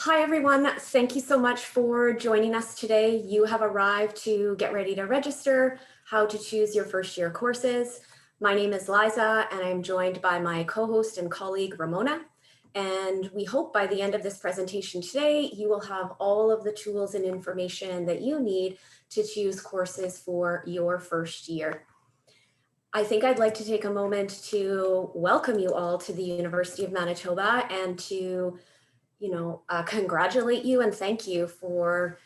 Hi, everyone. Thank you so much for joining us today. You have arrived to get ready to register, how to choose your first year courses. My name is Liza, and I'm joined by my co-host and colleague, Ramona. And we hope by the end of this presentation today, you will have all of the tools and information that you need to choose courses for your first year. I think I'd like to take a moment to welcome you all to the University of Manitoba and to congratulate you and thank you for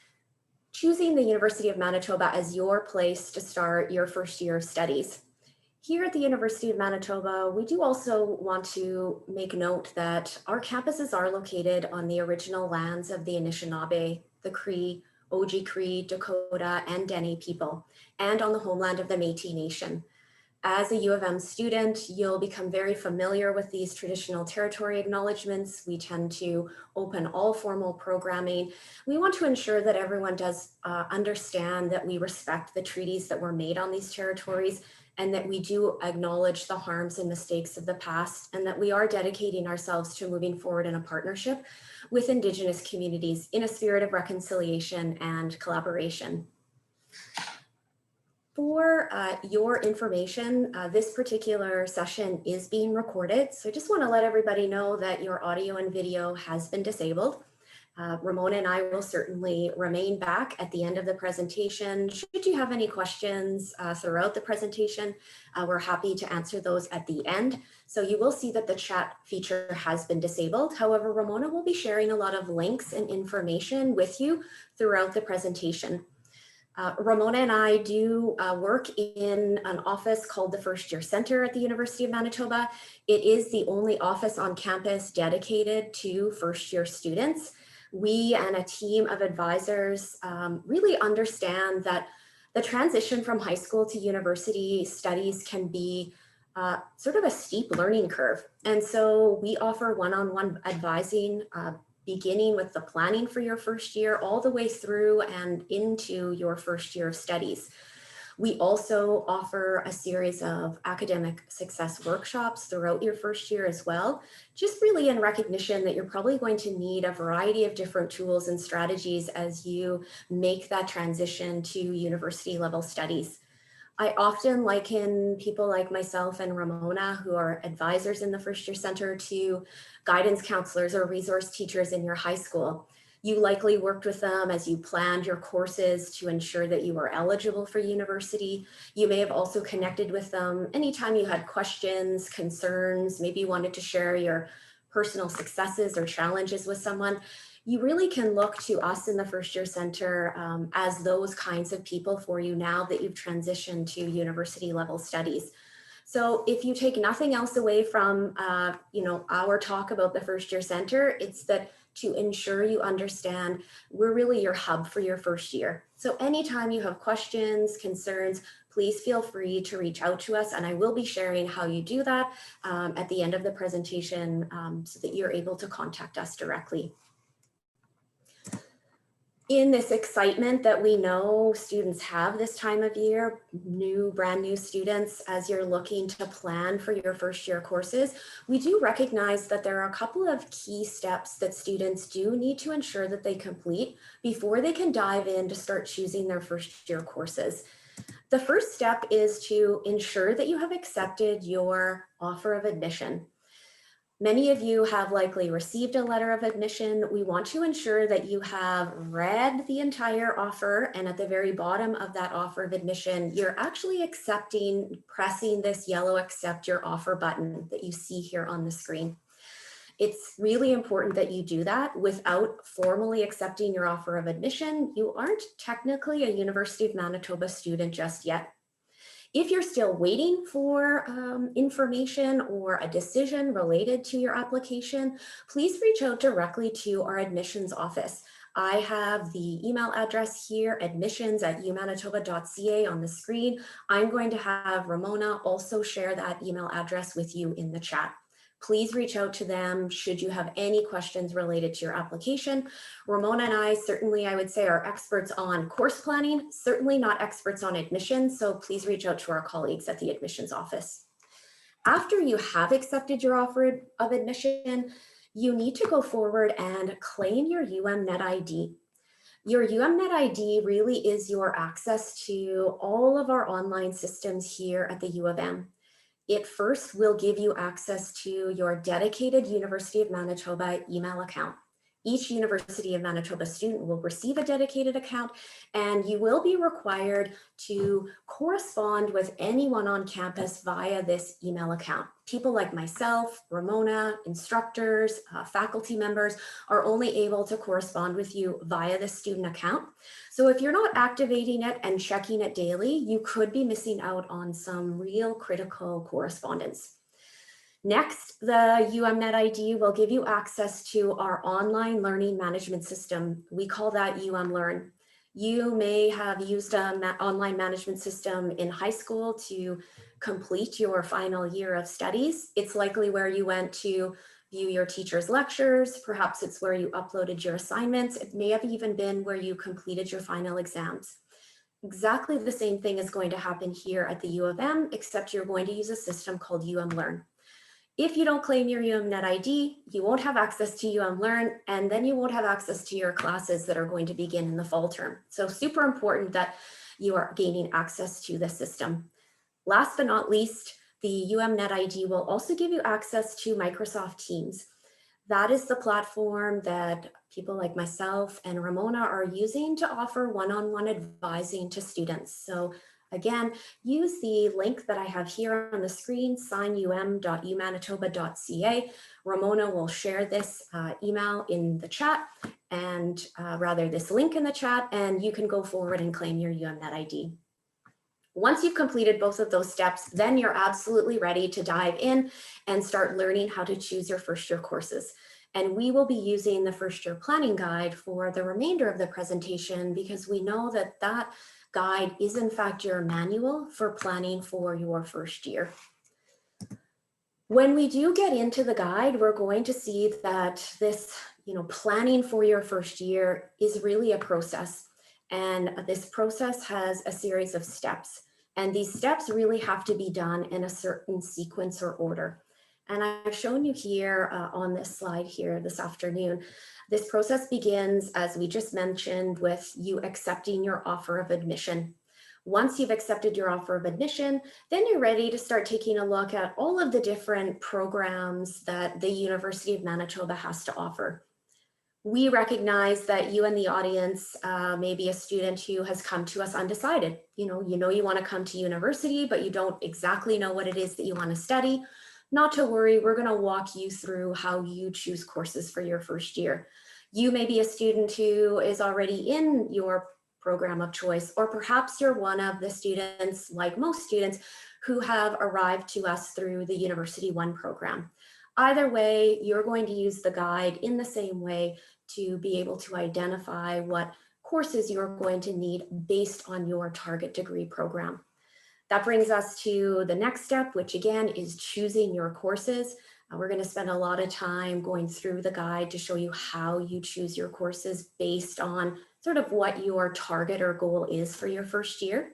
choosing the University of Manitoba as your place to start your first year of studies. Here at the University of Manitoba, we do also want to make note that our campuses are located on the original lands of the Anishinaabe, the Cree, Oji-Cree, Dakota, and Dene people, and on the homeland of the Métis Nation. As a U of M student, you'll become very familiar with these traditional territory acknowledgements. We tend to open all formal programming. We want to ensure that everyone does understand that we respect the treaties that were made on these territories and that we do acknowledge the harms and mistakes of the past, and that we are dedicating ourselves to moving forward in a partnership with Indigenous communities in a spirit of reconciliation and collaboration. For your information, this particular session is being recorded. So I just want to let everybody know that your audio and video has been disabled. Ramona and I will certainly remain back at the end of the presentation. Should you have any questions throughout the presentation, we're happy to answer those at the end. So you will see that the chat feature has been disabled. However, Ramona will be sharing a lot of links and information with you throughout the presentation. Ramona and I do work in an office called the First Year Center at the University of Manitoba. It is the only office on campus dedicated to first year students. We and a team of advisors really understand that the transition from high school to university studies can be sort of a steep learning curve. And so we offer one-on-one advising beginning with the planning for your first year all the way through and into your first year of studies. We also offer a series of academic success workshops throughout your first year as well, just really in recognition that you're probably going to need a variety of different tools and strategies as you make that transition to university level studies. I often liken people like myself and Ramona, who are advisors in the First Year Center, to guidance counselors or resource teachers in your high school. You likely worked with them as you planned your courses to ensure that you were eligible for university. You may have also connected with them anytime you had questions, concerns, maybe you wanted to share your personal successes or challenges with someone. You really can look to us in the First Year Center as those kinds of people for you now that you've transitioned to university level studies. So if you take nothing else away from our talk about the First Year Center, it's that to ensure you understand we're really your hub for your first year. So anytime you have questions, concerns, please feel free to reach out to us, and I will be sharing how you do that at the end of the presentation so that you're able to contact us directly. In this excitement that we know students have this time of year, brand new students, as you're looking to plan for your first year courses, we do recognize that there are a couple of key steps that students do need to ensure that they complete before they can dive in to start choosing their first year courses. The first step is to ensure that you have accepted your offer of admission. Many of you have likely received a letter of admission. We want to ensure that you have read the entire offer, and at the very bottom of that offer of admission, you're actually pressing this yellow accept your offer button that you see here on the screen. It's really important that you do that. Without formally accepting your offer of admission, you aren't technically a University of Manitoba student just yet. If you're still waiting for information or a decision related to your application, please reach out directly to our admissions office. I have the email address here, admissions@umanitoba.ca on the screen. I'm going to have Ramona also share that email address with you in the chat. Please reach out to them should you have any questions related to your application. Ramona and I certainly, I would say, are experts on course planning, certainly not experts on admissions, so please reach out to our colleagues at the admissions office. After you have accepted your offer of admission, you need to go forward and claim your UMNet ID. Your UMNet ID really is your access to all of our online systems here at the U of M. It first will give you access to your dedicated University of Manitoba email account. Each University of Manitoba student will receive a dedicated account, and you will be required to correspond with anyone on campus via this email account. People like myself, Ramona, instructors, faculty members are only able to correspond with you via the student account. So if you're not activating it and checking it daily, you could be missing out on some real critical correspondence. Next, the UMNet ID will give you access to our online learning management system. We call that UMLearn. You may have used an online management system in high school to complete your final year of studies. It's likely where you went to view your teacher's lectures. Perhaps it's where you uploaded your assignments. It may have even been where you completed your final exams. Exactly the same thing is going to happen here at the U of M, except you're going to use a system called UMLearn. If you don't claim your UMNet ID, you won't have access to UMLearn, and then you won't have access to your classes that are going to begin in the fall term. So super important that you are gaining access to the system. Last but not least, the UMNet ID will also give you access to Microsoft Teams. That is the platform that people like myself and Ramona are using to offer one-on-one advising to students. So again, use the link that I have here on the screen, signum.umanitoba.ca. Ramona will share this email in the chat and rather this link in the chat, and you can go forward and claim your UMNet ID. Once you've completed both of those steps, then you're absolutely ready to dive in and start learning how to choose your first year courses. And we will be using the first year planning guide for the remainder of the presentation because we know that that guide is in fact your manual for planning for your first year. When we do get into the guide, we're going to see that this, planning for your first year is really a process. And this process has a series of steps. And these steps really have to be done in a certain sequence or order. And I've shown you here on this slide here this afternoon. This process begins, as we just mentioned, with you accepting your offer of admission. Once you've accepted your offer of admission, then you're ready to start taking a look at all of the different programs that the University of Manitoba has to offer. We recognize that you in the audience may be a student who has come to us undecided. You want to come to university, but you don't exactly know what it is that you want to study. Not to worry, we're going to walk you through how you choose courses for your first year. You may be a student who is already in your program of choice, or perhaps you're one of the students, like most students, who have arrived to us through the University One program. Either way, you're going to use the guide in the same way to be able to identify what courses you're going to need based on your target degree program. That brings us to the next step, which again is choosing your courses. We're going to spend a lot of time going through the guide to show you how you choose your courses based on sort of what your target or goal is for your first year.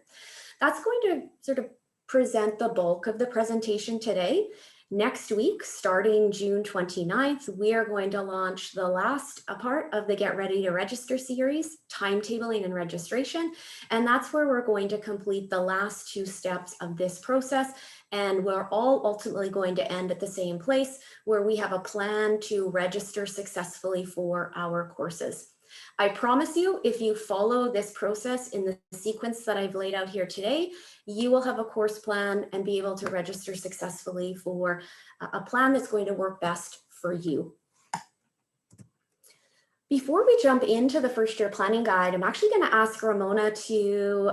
That's going to sort of present the bulk of the presentation today. Next week, starting June 29th, we are going to launch the last part of the Get Ready to Register series, timetabling and registration. And that's where we're going to complete the last two steps of this process. And we're all ultimately going to end at the same place where we have a plan to register successfully for our courses. I promise you, if you follow this process in the sequence that I've laid out here today, you will have a course plan and be able to register successfully for a plan that's going to work best for you. Before we jump into the first year planning guide, I'm actually going to ask Ramona to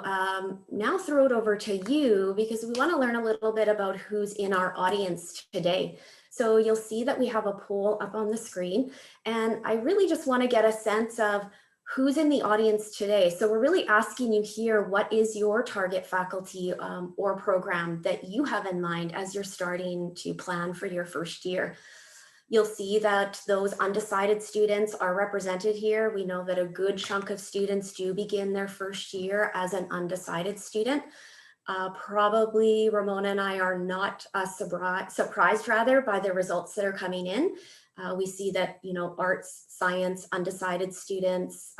now throw it over to you because we want to learn a little bit about who's in our audience today. So you'll see that we have a poll up on the screen, and I really just want to get a sense of who's in the audience today. So we're really asking you here, what is your target faculty or program that you have in mind as you're starting to plan for your first year? You'll see that those undecided students are represented here. We know that a good chunk of students do begin their first year as an undecided student. Probably Ramona and I are not surprised rather by the results that are coming in. We see that, arts, science, undecided students,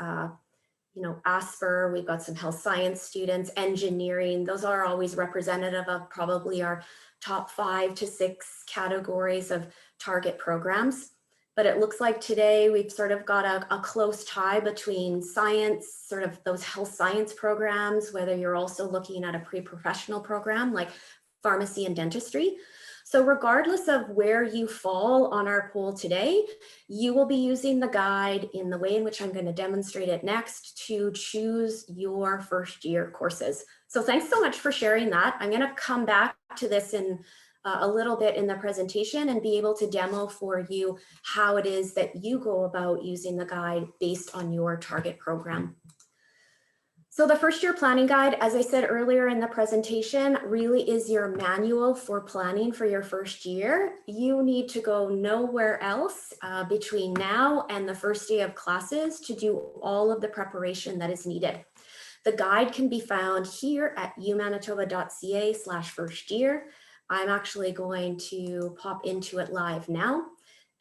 ASPR, we've got some health science students, engineering, those are always representative of probably our top 5 to 6 categories of target programs. But it looks like today we've sort of got a close tie between science, sort of those health science programs, whether you're also looking at a pre-professional program like pharmacy and dentistry. So regardless of where you fall on our poll today, you will be using the guide in the way in which I'm going to demonstrate it next to choose your first year courses. So thanks so much for sharing that. I'm going to come back to this in a little bit in the presentation and be able to demo for you how it is that you go about using the guide based on your target program. So the first year planning guide, as I said earlier in the presentation, really is your manual for planning for your first year. You need to go nowhere else between now and the first day of classes to do all of the preparation that is needed. The guide can be found here at umanitoba.ca/first year. I'm actually going to pop into it live now.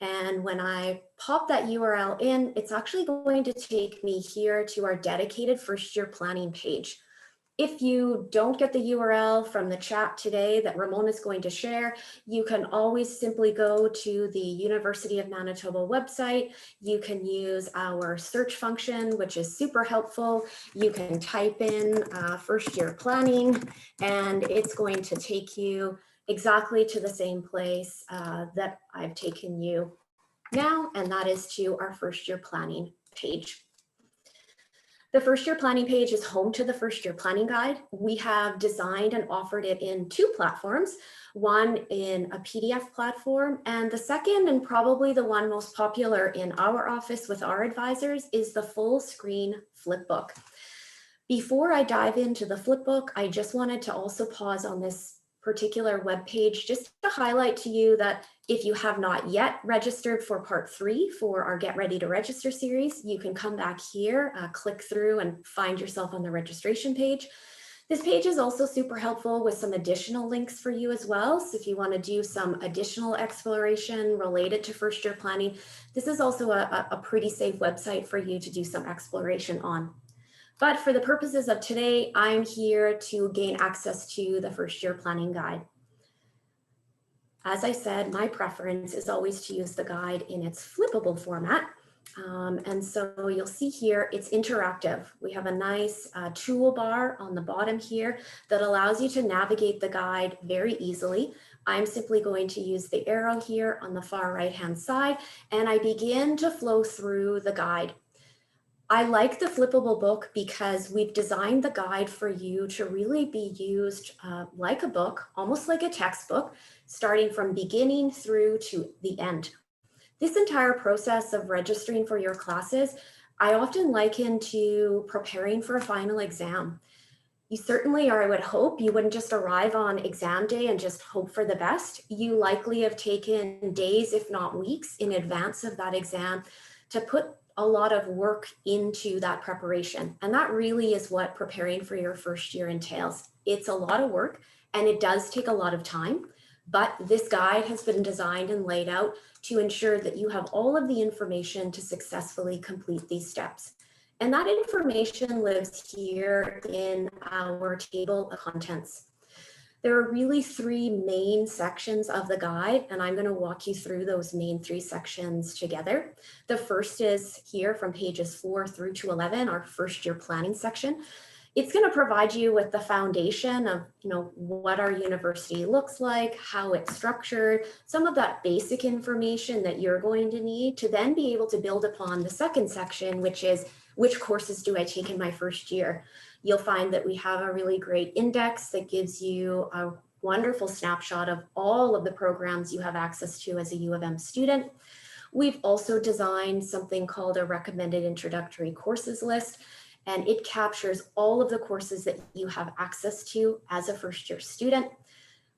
And when I pop that URL in, it's actually going to take me here to our dedicated first year planning page. If you don't get the URL from the chat today that Ramona is going to share, you can always simply go to the University of Manitoba website. You can use our search function, which is super helpful. You can type in first year planning, and it's going to take you exactly to the same place that I've taken you now, and that is to our first year planning page. The first year planning page is home to the first year planning guide. We have designed and offered it in 2 platforms, one in a PDF platform, and the second, and probably the one most popular in our office with our advisors, is the full screen flipbook. Before I dive into the flipbook, I just wanted to also pause on this particular web page just to highlight to you that if you have not yet registered for part 3 for our Get Ready to Register series, you can come back here, click through and find yourself on the registration page. This page is also super helpful with some additional links for you as well. So if you want to do some additional exploration related to first year planning, this is also a pretty safe website for you to do some exploration on. But for the purposes of today, I'm here to gain access to the first year planning guide. As I said, my preference is always to use the guide in its flippable format. And so you'll see here, it's interactive. We have a nice toolbar on the bottom here that allows you to navigate the guide very easily. I'm simply going to use the arrow here on the far right-hand side, and I begin to flow through the guide. I like the flippable book because we've designed the guide for you to really be used like a book, almost like a textbook, starting from beginning through to the end. This entire process of registering for your classes, I often liken to preparing for a final exam. You certainly, or I would hope, you wouldn't just arrive on exam day and just hope for the best. You likely have taken days, if not weeks, in advance of that exam to put a lot of work into that preparation. And that really is what preparing for your first year entails. It's a lot of work and it does take a lot of time, but this guide has been designed and laid out to ensure that you have all of the information to successfully complete these steps. And that information lives here in our table of contents. There are really 3 main sections of the guide, and I'm going to walk you through those main 3 sections together. The first is here from pages 4 through to 11, our first year planning section. It's going to provide you with the foundation of, what our university looks like, how it's structured, some of that basic information that you're going to need to then be able to build upon the second section, which is which courses do I take in my first year? You'll find that we have a really great index that gives you a wonderful snapshot of all of the programs you have access to as a U of M student. We've also designed something called a recommended introductory courses list, and it captures all of the courses that you have access to as a first year student.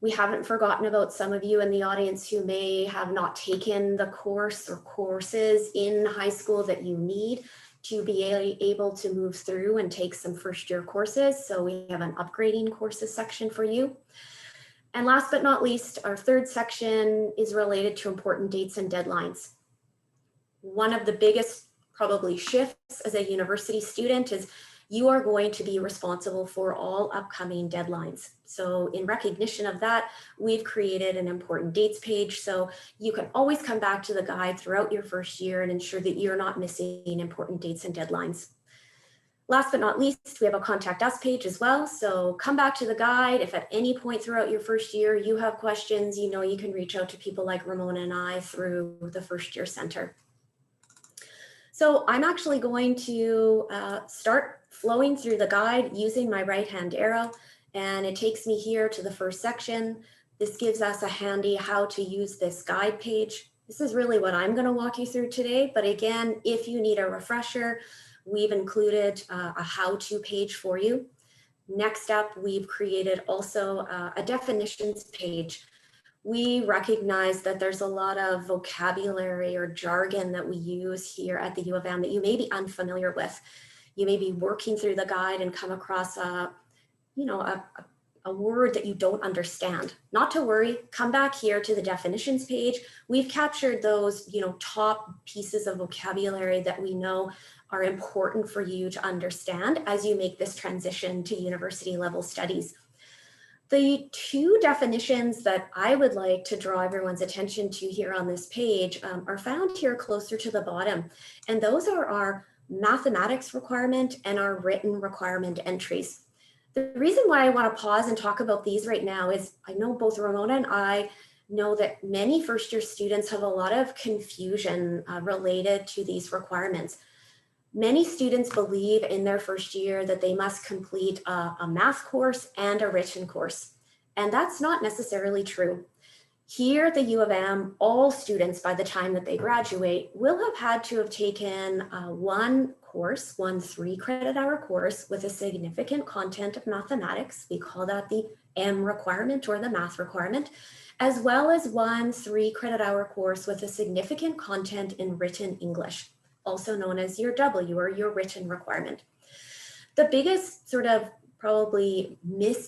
We haven't forgotten about some of you in the audience who may have not taken the course or courses in high school that you need. to be able to move through and take some first year courses. So we have an upgrading courses section for you. And last but not least, our third section is related to important dates and deadlines. One of the biggest probably shifts as a university student is you are going to be responsible for all upcoming deadlines. So in recognition of that, we've created an important dates page. So you can always come back to the guide throughout your first year and ensure that you're not missing important dates and deadlines. Last but not least, we have a contact us page as well. So come back to the guide. If at any point throughout your first year you have questions, you know you can reach out to people like Ramona and I through the First Year Center. So I'm actually going to start flowing through the guide using my right-hand arrow, and it takes me here to the first section. This gives us a handy how to use this guide page. This is really what I'm going to walk you through today, but again, if you need a refresher, we've included a how-to page for you. Next up, we've created also a definitions page. We recognize that there's a lot of vocabulary or jargon that we use here at the U of M that you may be unfamiliar with. You may be working through the guide and come across a word that you don't understand. Not to worry, come back here to the definitions page. We've captured those, top pieces of vocabulary that we know are important for you to understand as you make this transition to university level studies. The two definitions that I would like to draw everyone's attention to here on this page are found here closer to the bottom. And those are our mathematics requirement and our written requirement entries. The reason why I want to pause and talk about these right now is I know both Ramona and I know that many first year students have a lot of confusion related to these requirements. Many students believe in their first year that they must complete a math course and a written course, and that's not necessarily true. Here at the U of M, all students by the time that they graduate will have had to have taken one 3-credit-hour course with a significant content of mathematics. We call that the M requirement or the math requirement, as well as one 3-credit-hour course with a significant content in written English, also known as your W or your written requirement. The biggest sort of probably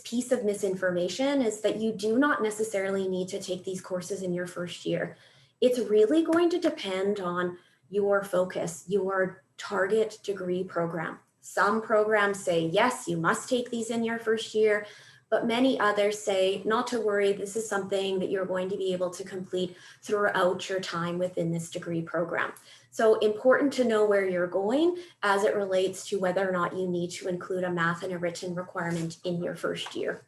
piece of misinformation is that you do not necessarily need to take these courses in your first year. It's really going to depend on your focus, your target degree program. Some programs say, yes, you must take these in your first year, but many others say, not to worry, this is something that you're going to be able to complete throughout your time within this degree program. So important to know where you're going as it relates to whether or not you need to include a math and a written requirement in your first year.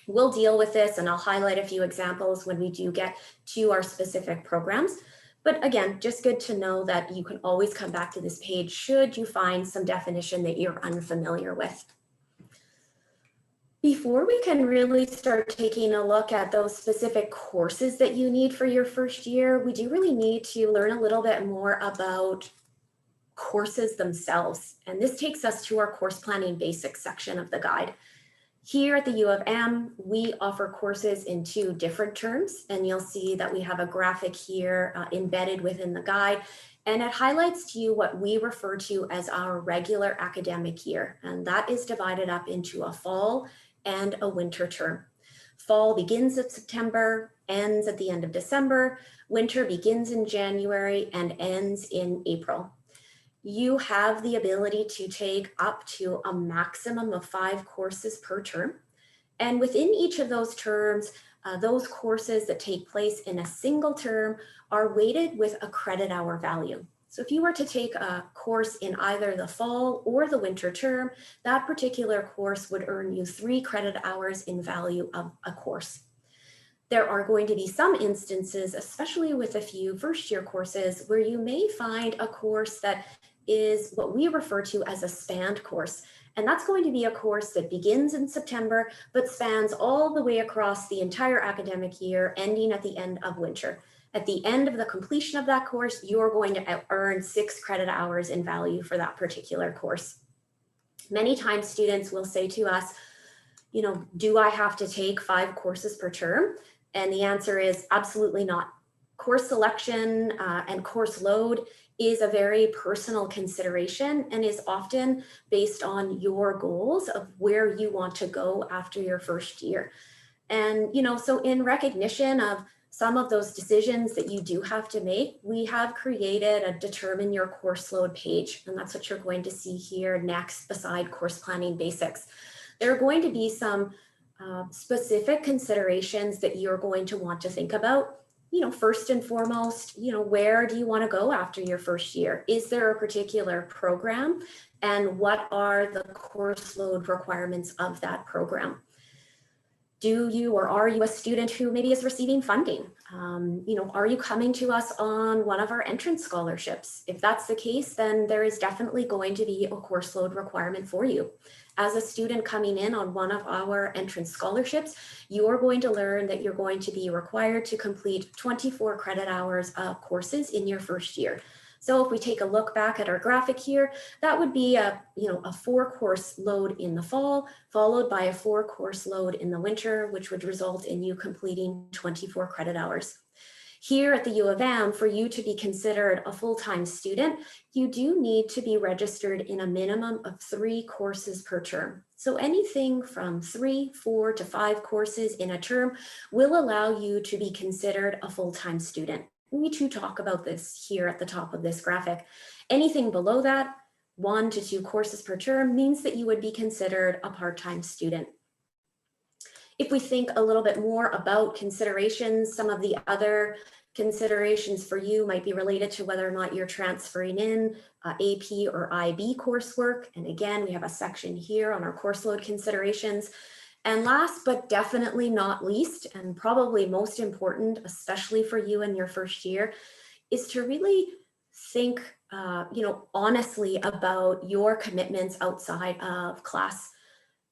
We'll deal with this and I'll highlight a few examples when we do get to our specific programs. But again, just good to know that you can always come back to this page should you find some definition that you're unfamiliar with. Before we can really start taking a look at those specific courses that you need for your first year, we do really need to learn a little bit more about courses themselves. And this takes us to our course planning basics section of the guide. Here at the U of M, we offer courses in 2 different terms, and you'll see that we have a graphic here embedded within the guide, and it highlights to you what we refer to as our regular academic year, and that is divided up into a fall and a winter term. Fall begins in September, ends at the end of December. Winter begins in January and ends in April. You have the ability to take up to a maximum of 5 courses per term. And within each of those terms, those courses that take place in a single term are weighted with a credit hour value. So if you were to take a course in either the fall or the winter term, that particular course would earn you 3 credit hours in value of a course. There are going to be some instances, especially with a few first year courses, where you may find a course that is what we refer to as a spanned course. And that's going to be a course that begins in September, but spans all the way across the entire academic year, ending at the end of winter. At the end of the completion of that course, you're going to earn 6 credit hours in value for that particular course. Many times students will say to us, do I have to take 5 courses per term? And the answer is absolutely not. Course selection and course load is a very personal consideration and is often based on your goals of where you want to go after your first year. And, so in recognition of some of those decisions that you do have to make, we have created a determine your course load page. And that's what you're going to see here next beside course planning basics. There are going to be some specific considerations that you're going to want to think about. First and foremost, where do you want to go after your first year? Is there a particular program? And what are the course load requirements of that program? Do you or are you a student who maybe is receiving funding? Are you coming to us on one of our entrance scholarships? If that's the case, then there is definitely going to be a course load requirement for you. As a student coming in on one of our entrance scholarships, you are going to learn that you're going to be required to complete 24 credit hours of courses in your first year. So if we take a look back at our graphic here, that would be a 4-course load in the fall, followed by a 4-course load in the winter, which would result in you completing 24 credit hours. Here at the U of M, for you to be considered a full-time student, you do need to be registered in a minimum of 3 courses per term. So anything from 3, 4 to 5 courses in a term will allow you to be considered a full-time student. We do talk about this here at the top of this graphic. Anything below that, 1 to 2 courses per term, means that you would be considered a part-time student. If we think a little bit more about considerations, some of the other considerations for you might be related to whether or not you're transferring in AP or IB coursework. And again, we have a section here on our course load considerations. And last, but definitely not least, and probably most important, especially for you in your first year, is to really think, honestly about your commitments outside of class.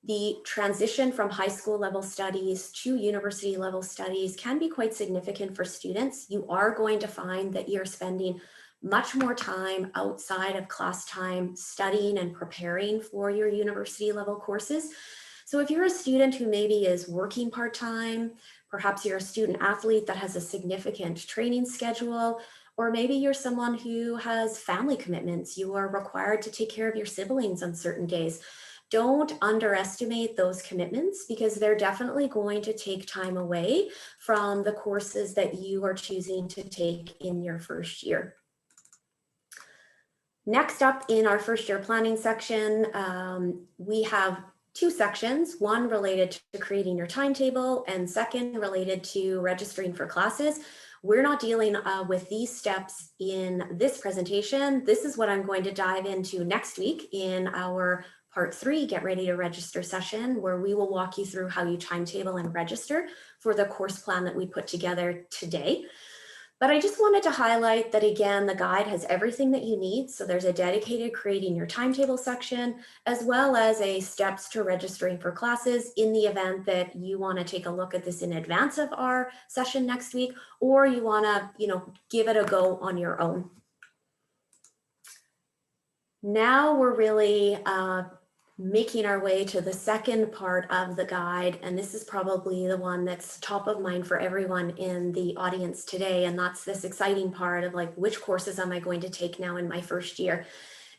The transition from high school level studies to university level studies can be quite significant for students. You are going to find that you're spending much more time outside of class time studying and preparing for your university level courses. So if you're a student who maybe is working part-time, perhaps you're a student athlete that has a significant training schedule, or maybe you're someone who has family commitments, you are required to take care of your siblings on certain days. Don't underestimate those commitments because they're definitely going to take time away from the courses that you are choosing to take in your first year. Next up in our first year planning section, we have 2 sections, one related to creating your timetable and second related to registering for classes. We're not dealing with these steps in this presentation. This is what I'm going to dive into next week in our part 3, Get Ready to Register session, where we will walk you through how you timetable and register for the course plan that we put together today. But I just wanted to highlight that, again, the guide has everything that you need. So there's a dedicated creating your timetable section, as well as a steps to registering for classes in the event that you want to take a look at this in advance of our session next week, or you want to, give it a go on your own. Now we're really making our way to the second part of the guide, and this is probably the one that's top of mind for everyone in the audience today, and that's this exciting part of like, which courses am I going to take now in my first year?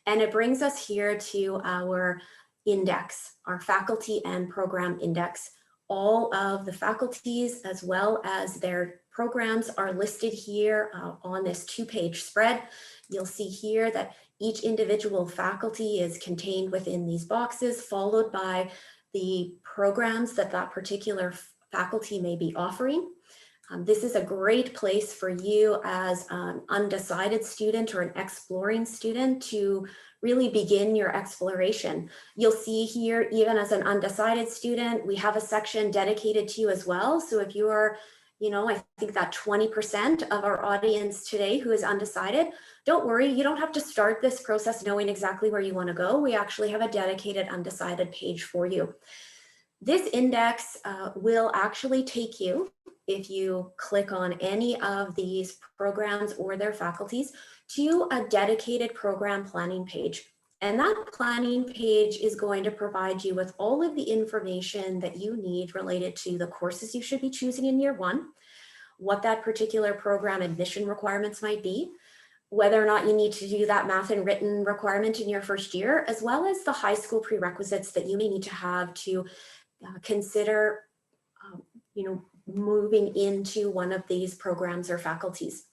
And it brings us here to our index, our faculty and program index. All of the faculties as well as their programs are listed here on this 2-page spread. You'll see here that each individual faculty is contained within these boxes, followed by the programs that that particular faculty may be offering. This is a great place for you as an undecided student or an exploring student to really begin your exploration. You'll see here, even as an undecided student, we have a section dedicated to you as well. So if you're, I think that 20% of our audience today who is undecided, don't worry, you don't have to start this process knowing exactly where you want to go. We actually have a dedicated undecided page for you. This index will actually take you, if you click on any of these programs or their faculties, to a dedicated program planning page. And that planning page is going to provide you with all of the information that you need related to the courses you should be choosing in year 1, what that particular program admission requirements might be, whether or not you need to do that math and written requirement in your first year, as well as the high school prerequisites that you may need to have to consider, moving into one of these programs or faculties.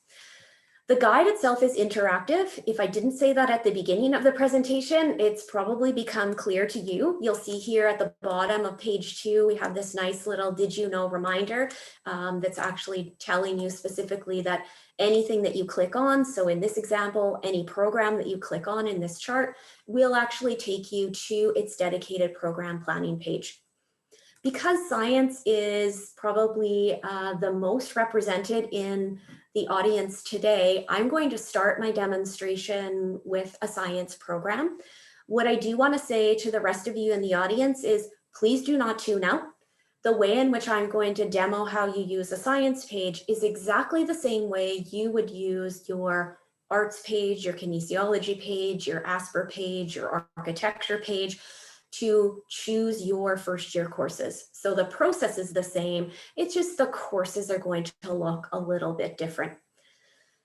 The guide itself is interactive. If I didn't say that at the beginning of the presentation, it's probably become clear to you. You'll see here at the bottom of page 2, we have this nice little did you know reminder that's actually telling you specifically that anything that you click on, so in this example, any program that you click on in this chart will actually take you to its dedicated program planning page. Because science is probably the most represented in the audience today, I'm going to start my demonstration with a science program. What I do want to say to the rest of you in the audience is please do not tune out. The way in which I'm going to demo how you use a science page is exactly the same way you would use your arts page, your kinesiology page, your ASPER page, your architecture page, to choose your first year courses. So the process is the same, it's just the courses are going to look a little bit different.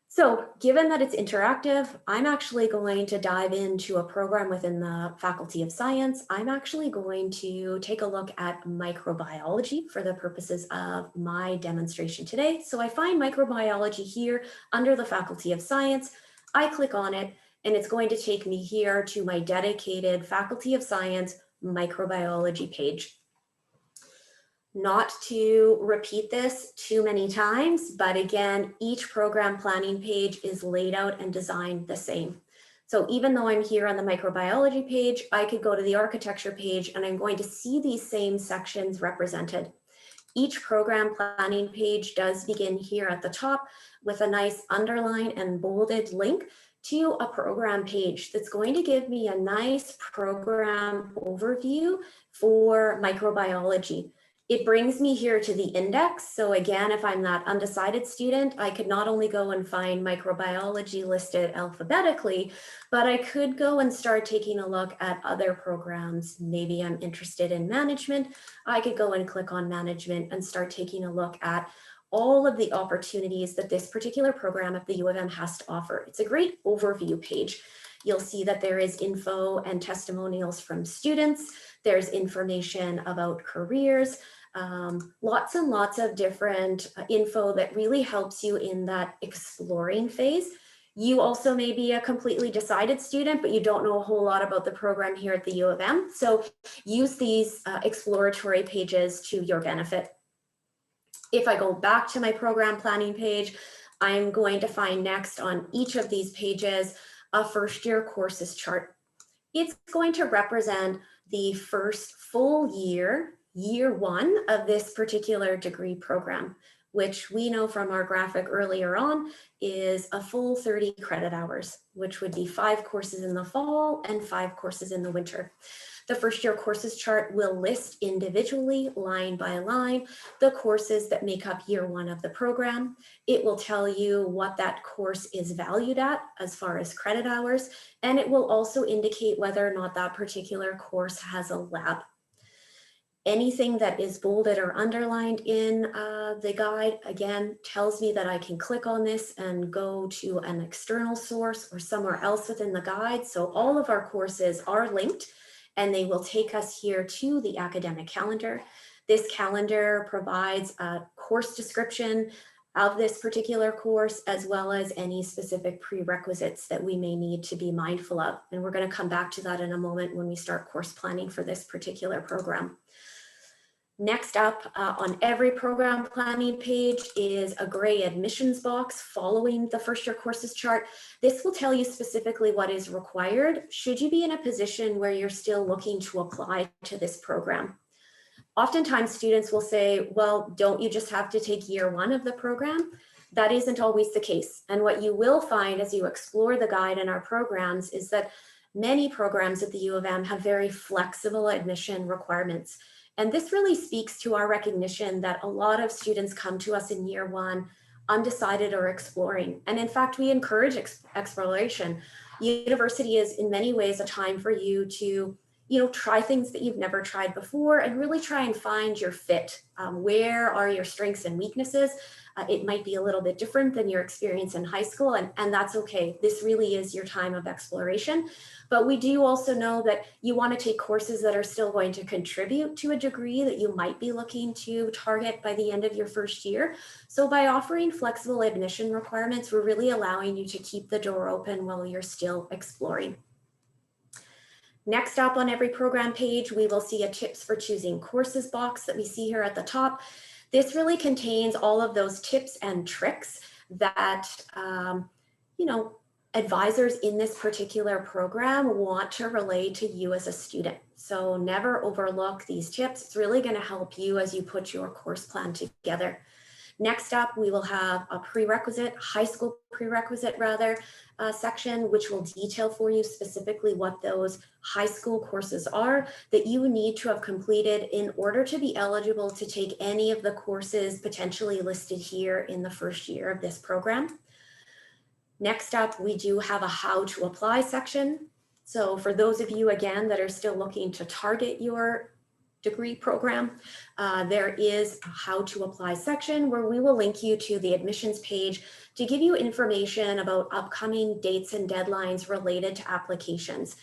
So given that it's interactive, I'm actually going to dive into a program within the Faculty of Science. I'm actually going to take a look at microbiology for the purposes of my demonstration today. So I find microbiology here under the Faculty of Science. I click on it, and it's going to take me here to my dedicated Faculty of Science microbiology page. Not to repeat this too many times, but again, each program planning page is laid out and designed the same. So even though I'm here on the microbiology page, I could go to the architecture page and I'm going to see these same sections represented. Each program planning page does begin here at the top with a nice underline and bolded link to a program page that's going to give me a nice program overview for microbiology. It brings me here to the index. So again, if I'm that undecided student, I could not only go and find microbiology listed alphabetically, but I could go and start taking a look at other programs. Maybe I'm interested in management. I could go and click on management and start taking a look at all of the opportunities that this particular program at the U of M has to offer. It's a great overview page. You'll see that there is info and testimonials from students. There's information about careers, lots and lots of different info that really helps you in that exploring phase. You also may be a completely decided student, but you don't know a whole lot about the program here at the U of M. So use these exploratory pages to your benefit. If I go back to my program planning page, I'm going to find next on each of these pages a first year courses chart. It's going to represent the first full year, year 1 of this particular degree program, which we know from our graphic earlier on is a full 30 credit hours, which would be 5 courses in the fall and 5 courses in the winter. The first year courses chart will list individually, line by line, the courses that make up year 1 of the program. It will tell you what that course is valued at as far as credit hours, and it will also indicate whether or not that particular course has a lab. Anything that is bolded or underlined in the guide, again, tells me that I can click on this and go to an external source or somewhere else within the guide. So all of our courses are linked, and they will take us here to the academic calendar. This calendar provides a course description of this particular course, as well as any specific prerequisites that we may need to be mindful of. And we're going to come back to that in a moment when we start course planning for this particular program. Next up on every program planning page is a gray admissions box following the first year courses chart. This will tell you specifically what is required should you be in a position where you're still looking to apply to this program. Oftentimes students will say, well, don't you just have to take year 1 of the program? That isn't always the case. And what you will find as you explore the guide in our programs is that many programs at the U of M have very flexible admission requirements. And this really speaks to our recognition that a lot of students come to us in year 1 undecided or exploring. And in fact, we encourage exploration. University is in many ways a time for you to try things that you've never tried before and really try and find your fit. Where are your strengths and weaknesses? It might be a little bit different than your experience in high school, and that's okay. This really is your time of exploration. But we do also know that you want to take courses that are still going to contribute to a degree that you might be looking to target by the end of your first year. So by offering flexible admission requirements, we're really allowing you to keep the door open while you're still exploring. Next up on every program page, we will see a tips for choosing courses box that we see here at the top. This really contains all of those tips and tricks that, advisors in this particular program want to relay to you as a student. So never overlook these tips. It's really going to help you as you put your course plan together. Next up, we will have a high school prerequisite section, which will detail for you specifically what those high school courses are that you need to have completed in order to be eligible to take any of the courses potentially listed here in the first year of this program. Next up, we do have a how to apply section. So for those of you, again, that are still looking to target your degree program, there is a how to apply section where we will link you to the admissions page to give you information about upcoming dates and deadlines related to applications.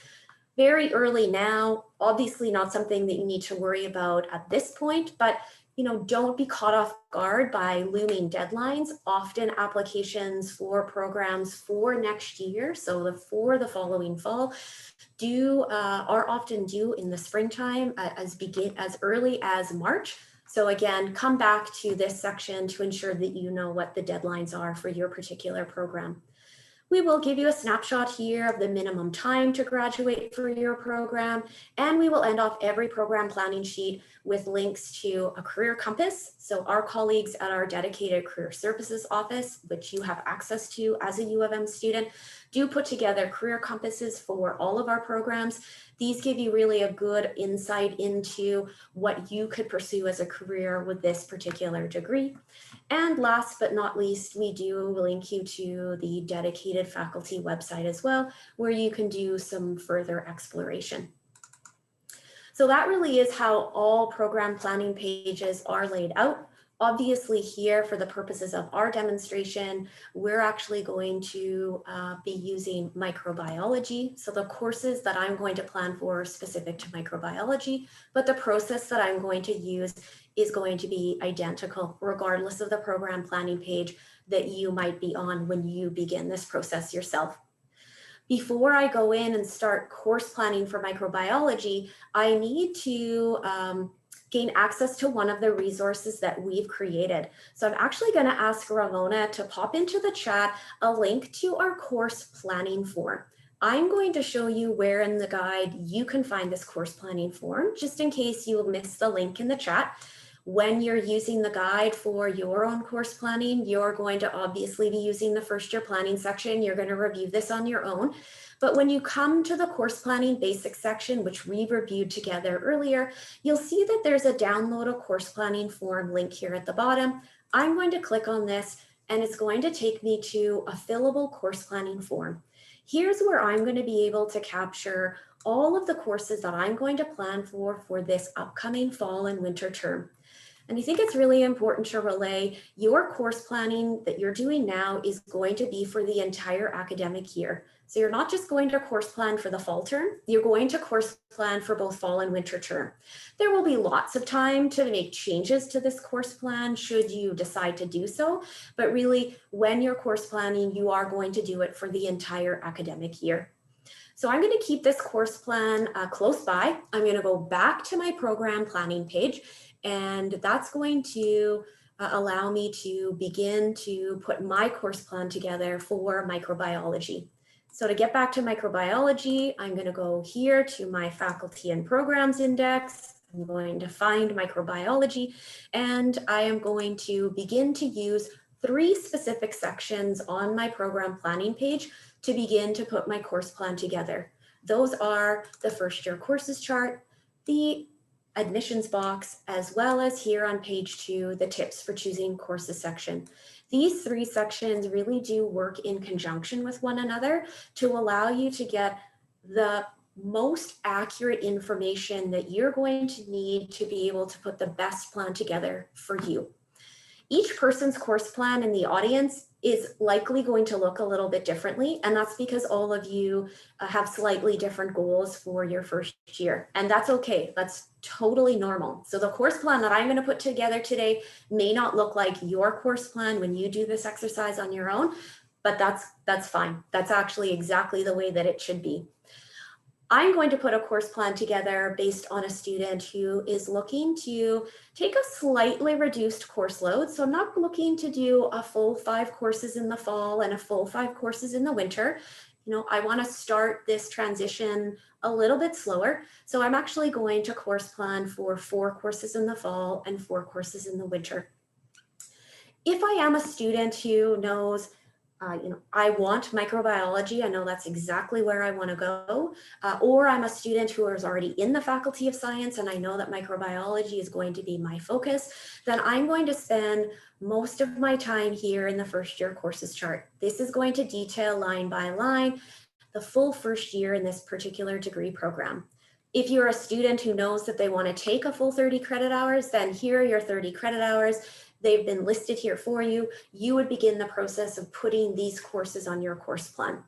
Very early now, obviously not something that you need to worry about at this point, but don't be caught off guard by looming deadlines. Often applications for programs for next year, so for the following fall, are often due in the springtime as early as March. So again, come back to this section to ensure that you know what the deadlines are for your particular program. We will give you a snapshot here of the minimum time to graduate for your program, and we will end off every program planning sheet with links to a career compass. So our colleagues at our dedicated career services office, which you have access to as a U of M student, do put together career compasses for all of our programs. These give you really a good insight into what you could pursue as a career with this particular degree. And last but not least, we do link you to the dedicated faculty website as well, where you can do some further exploration. So that really is how all program planning pages are laid out. Obviously here, for the purposes of our demonstration, we're actually going to be using microbiology. So the courses that I'm going to plan for are specific to microbiology, but the process that I'm going to use is going to be identical regardless of the program planning page that you might be on when you begin this process yourself. Before I go in and start course planning for microbiology, I need to gain access to one of the resources that we've created. So I'm actually going to ask Ramona to pop into the chat a link to our course planning form. I'm going to show you where in the guide you can find this course planning form, just in case you missed the link in the chat. When you're using the guide for your own course planning, you're going to obviously be using the first year planning section. You're going to review this on your own. But when you come to the course planning basics section, which we reviewed together earlier, you'll see that there's a download a course planning form link here at the bottom. I'm going to click on this and it's going to take me to a fillable course planning form. Here's where I'm going to be able to capture all of the courses that I'm going to plan for this upcoming fall and winter term. And I think it's really important to relay your course planning that you're doing now is going to be for the entire academic year. So you're not just going to course plan for the fall term, you're going to course plan for both fall and winter term. There will be lots of time to make changes to this course plan should you decide to do so, but really when you're course planning, you are going to do it for the entire academic year. So I'm going to keep this course plan close by. I'm going to go back to my program planning page, and that's going to allow me to begin to put my course plan together for microbiology. So to get back to microbiology, I'm going to go here to my faculty and programs index. I'm going to find microbiology, and I am going to begin to use 3 specific sections on my program planning page to begin to put my course plan together. Those are the first year courses chart, the admissions box, as well as here on page 2, the tips for choosing courses section. These 3 sections really do work in conjunction with one another to allow you to get the most accurate information that you're going to need to be able to put the best plan together for you. Each person's course plan in the audience is likely going to look a little bit differently, and that's because all of you have slightly different goals for your first year, and that's okay. That's totally normal. So the course plan that I'm going to put together today may not look like your course plan when you do this exercise on your own, but that's fine. That's actually exactly the way that it should be. I'm going to put a course plan together based on a student who is looking to take a slightly reduced course load. So I'm not looking to do a full 5 courses in the fall and a full 5 courses in the winter. You know, I want to start this transition a little bit slower. So I'm actually going to course plan for 4 courses in the fall and 4 courses in the winter. If I am a student who knows I want microbiology, I know that's exactly where I want to go, or I'm a student who is already in the Faculty of Science and I know that microbiology is going to be my focus, then I'm going to spend most of my time here in the first year courses chart. This is going to detail line by line the full first year in this particular degree program. If you're a student who knows that they want to take a full 30 credit hours, then here are your 30 credit hours. They've been listed here for you. You would begin the process of putting these courses on your course plan.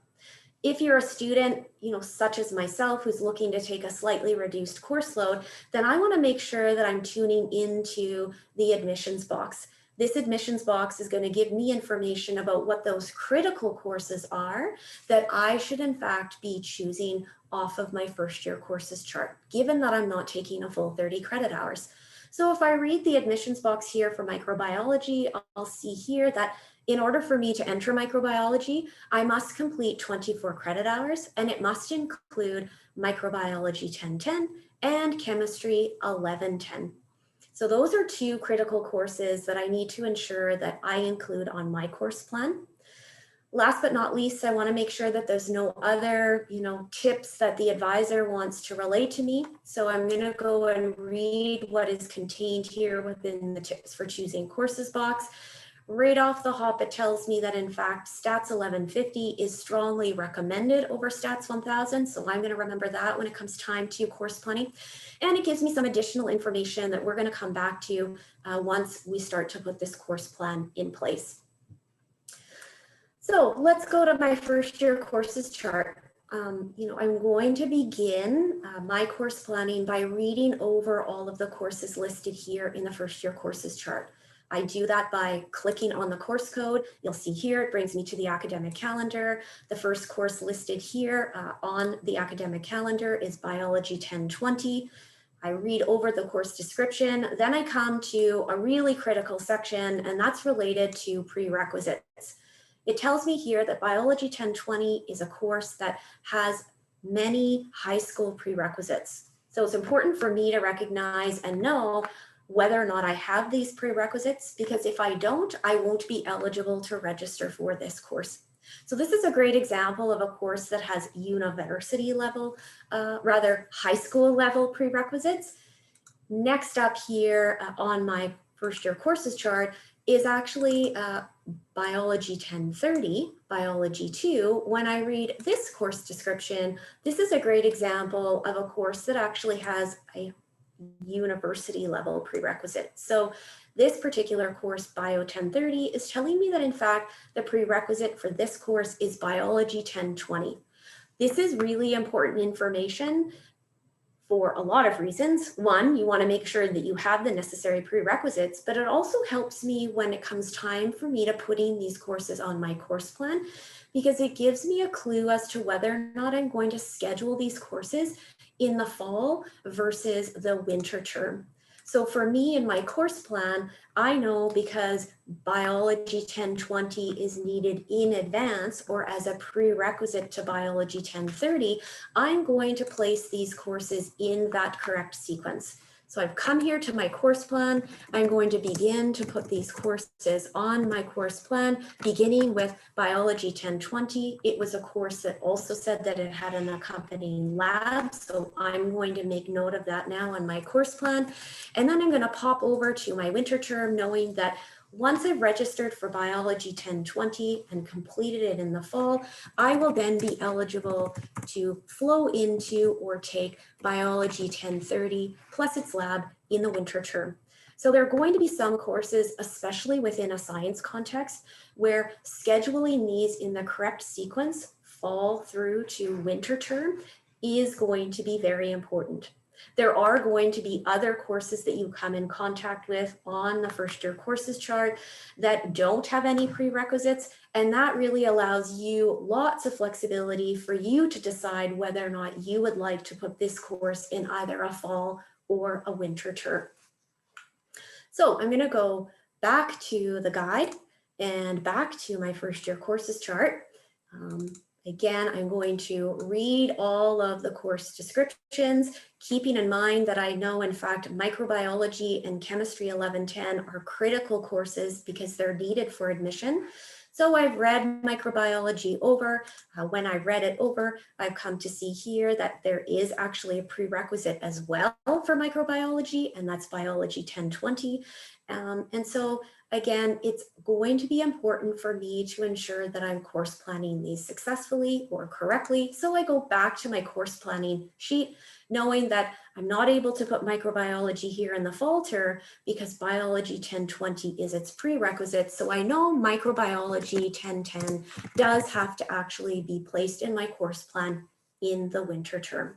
If you're a student, such as myself, who's looking to take a slightly reduced course load, then I want to make sure that I'm tuning into the admissions box. This admissions box is going to give me information about what those critical courses are that I should in fact be choosing off of my first year courses chart, given that I'm not taking a full 30 credit hours. So if I read the admissions box here for microbiology, I'll see here that in order for me to enter microbiology, I must complete 24 credit hours, and it must include microbiology 1010 and chemistry 1110. So those are 2 critical courses that I need to ensure that I include on my course plan. Last but not least, I want to make sure that there's no other, tips that the advisor wants to relay to me. So I'm going to go and read what is contained here within the tips for choosing courses box. Right off the hop, it tells me that in fact, Stats 1150 is strongly recommended over Stats 1000. So I'm going to remember that when it comes time to course planning. And it gives me some additional information that we're going to come back to once we start to put this course plan in place. So let's go to my first year courses chart. I'm going to begin my course planning by reading over all of the courses listed here in the first year courses chart. I do that by clicking on the course code. You'll see here, it brings me to the academic calendar. The first course listed here on the academic calendar is Biology 1020. I read over the course description, then I come to a really critical section, and that's related to prerequisites. It tells me here that Biology 1020 is a course that has many high school prerequisites. So it's important for me to recognize and know whether or not I have these prerequisites, because if I don't, I won't be eligible to register for this course. So this is a great example of a course that has university level, high school level prerequisites. Next up here on my first year courses chart is actually Biology 1030, Biology 2. When I read this course description, this is a great example of a course that actually has a university level prerequisite. So this particular course, Bio 1030, is telling me that in fact, the prerequisite for this course is Biology 1020. This is really important information for a lot of reasons. One, you want to make sure that you have the necessary prerequisites, but it also helps me when it comes time for me to putting these courses on my course plan, because it gives me a clue as to whether or not I'm going to schedule these courses in the fall versus the winter term. So for me in my course plan, I know because Biology 1020 is needed in advance or as a prerequisite to Biology 1030, I'm going to place these courses in that correct sequence. So I've come here to my course plan. I'm going to begin to put these courses on my course plan, beginning with Biology 1020. It was a course that also said that it had an accompanying lab. So I'm going to make note of that now on my course plan. And then I'm going to pop over to my winter term, knowing that Once I've registered for Biology 1020 and completed it in the fall, I will then be eligible to flow into or take Biology 1030 plus its lab in the winter term. So there are going to be some courses, especially within a science context, where scheduling these in the correct sequence, fall through to winter term, is going to be very important. There are going to be other courses that you come in contact with on the first year courses chart that don't have any prerequisites, and that really allows you lots of flexibility for you to decide whether or not you would like to put this course in either a fall or a winter term. So I'm going to go back to the guide and back to my first year courses chart. Again, I'm going to read all of the course descriptions, keeping in mind that I know, in fact, microbiology and chemistry 1110 are critical courses because they're needed for admission. So I've read microbiology over. When I read it over, I've come to see here that there is actually a prerequisite as well for microbiology, and that's biology 1020. And so again, it's going to be important for me to ensure that I'm course planning these successfully or correctly. So I go back to my course planning sheet, knowing that I'm not able to put microbiology here in the fall term because biology 1020 is its prerequisite. So I know microbiology 1010 does have to actually be placed in my course plan in the winter term.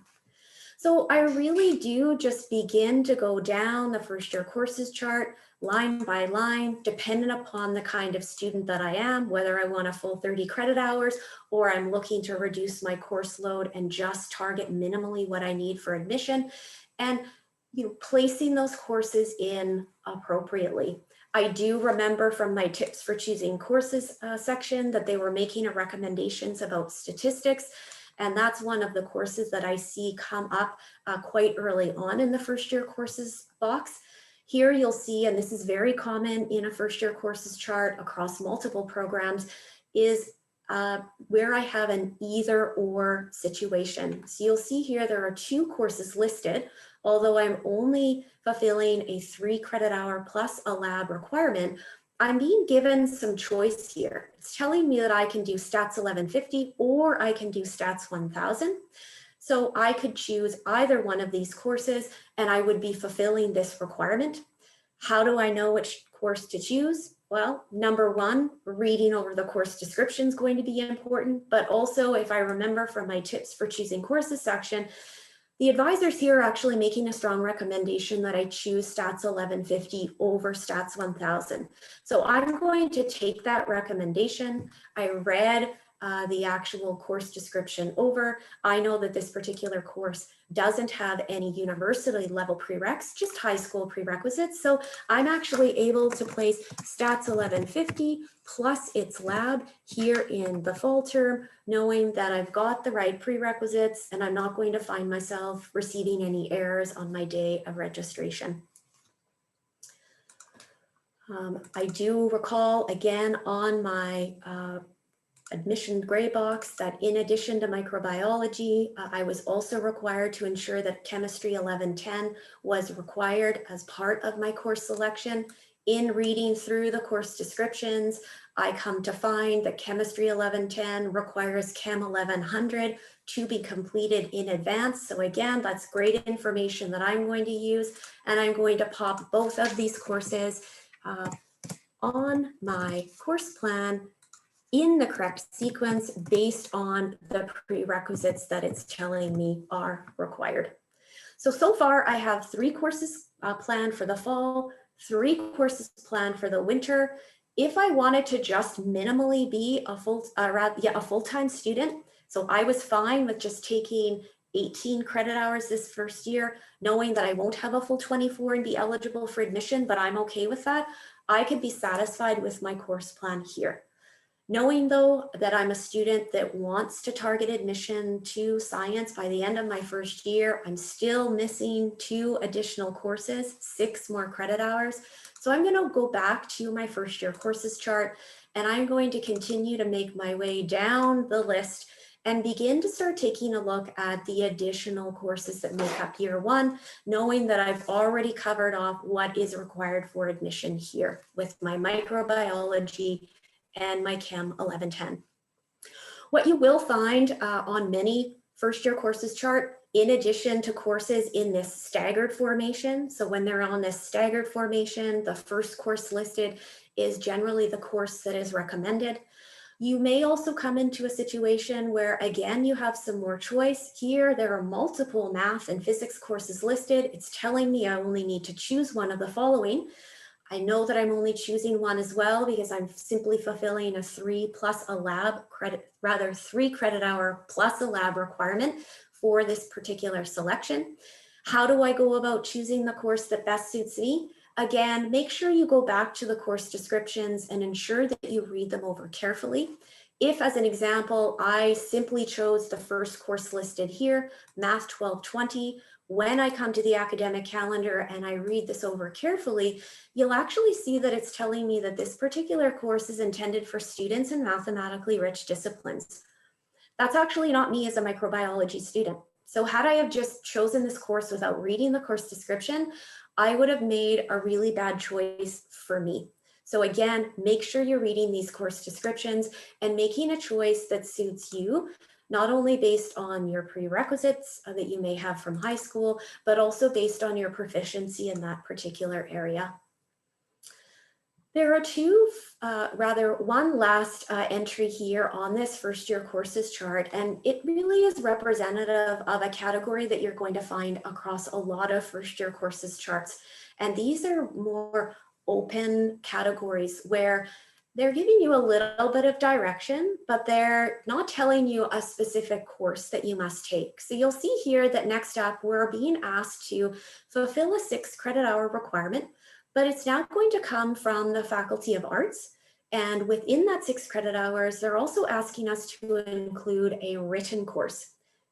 So I really do just begin to go down the first year courses chart, line by line, dependent upon the kind of student that I am, whether I want a full 30 credit hours or I'm looking to reduce my course load and just target minimally what I need for admission, and placing those courses in appropriately. I do remember from my tips for choosing courses section that they were making recommendations about statistics. And that's one of the courses that I see come up quite early on in the first year courses box. Here you'll see, and this is very common in a first year courses chart across multiple programs, is where I have an either or situation. So you'll see here there are 2 courses listed, although I'm only fulfilling a 3 credit hour plus a lab requirement. I'm being given some choice here. It's telling me that I can do stats 1150 or I can do stats 1000. So I could choose either one of these courses and I would be fulfilling this requirement. How do I know which course to choose? Well, number 1, reading over the course description is going to be important, but also if I remember from my tips for choosing courses section, the advisors here are actually making a strong recommendation that I choose stats 1150 over stats 1000. So I'm going to take that recommendation. I read the actual course description over. I know that this particular course doesn't have any university level prereqs, just high school prerequisites. So I'm actually able to place stats 1150 plus its lab here in the fall term, knowing that I've got the right prerequisites and I'm not going to find myself receiving any errors on my day of registration. I do recall again on my admission gray box that in addition to microbiology, I was also required to ensure that chemistry 1110 was required as part of my course selection. In reading through the course descriptions, I come to find that chemistry 1110 requires chem 1100 to be completed in advance. So again, that's great information that I'm going to use, and I'm going to pop both of these courses on my course plan in the correct sequence based on the prerequisites that it's telling me are required. So far I have 3 courses planned for the fall, 3 courses planned for the winter. If I wanted to just minimally be a full-time student, so I was fine with just taking 18 credit hours this first year, knowing that I won't have a full 24 and be eligible for admission, but I'm okay with that. I could be satisfied with my course plan here. Knowing though that I'm a student that wants to target admission to science by the end of my first year, I'm still missing 2 additional courses, 6 more credit hours. So I'm going to go back to my first year courses chart and I'm going to continue to make my way down the list and begin to start taking a look at the additional courses that make up year one, knowing that I've already covered off what is required for admission here with my microbiology and my Chem 1110. What you will find on many first year courses chart, in addition to courses in this staggered formation, so when they're on this staggered formation, the first course listed is generally the course that is recommended. You may also come into a situation where, again, you have some more choice. Here, there are multiple math and physics courses listed. It's telling me I only need to choose one of the following. I know that I'm only choosing one as well because I'm simply fulfilling a 3 credit hour plus a lab requirement for this particular selection. How do I go about choosing the course that best suits me? Again, make sure you go back to the course descriptions and ensure that you read them over carefully. If, as an example, I simply chose the first course listed here, Math 1220, when I come to the academic calendar and I read this over carefully, you'll actually see that it's telling me that this particular course is intended for students in mathematically rich disciplines. That's actually not me as a microbiology student. So had I have just chosen this course without reading the course description, I would have made a really bad choice for me. So again, make sure you're reading these course descriptions and making a choice that suits you, not only based on your prerequisites that you may have from high school, but also based on your proficiency in that particular area. There are one last entry here on this first year courses chart, and it really is representative of a category that you're going to find across a lot of first year courses charts. And these are more open categories where they're giving you a little bit of direction, but they're not telling you a specific course that you must take. So you'll see here that next up, we're being asked to fulfill a 6 credit hour requirement, but it's now going to come from the Faculty of Arts. And within that 6 credit hours, they're also asking us to include a written course.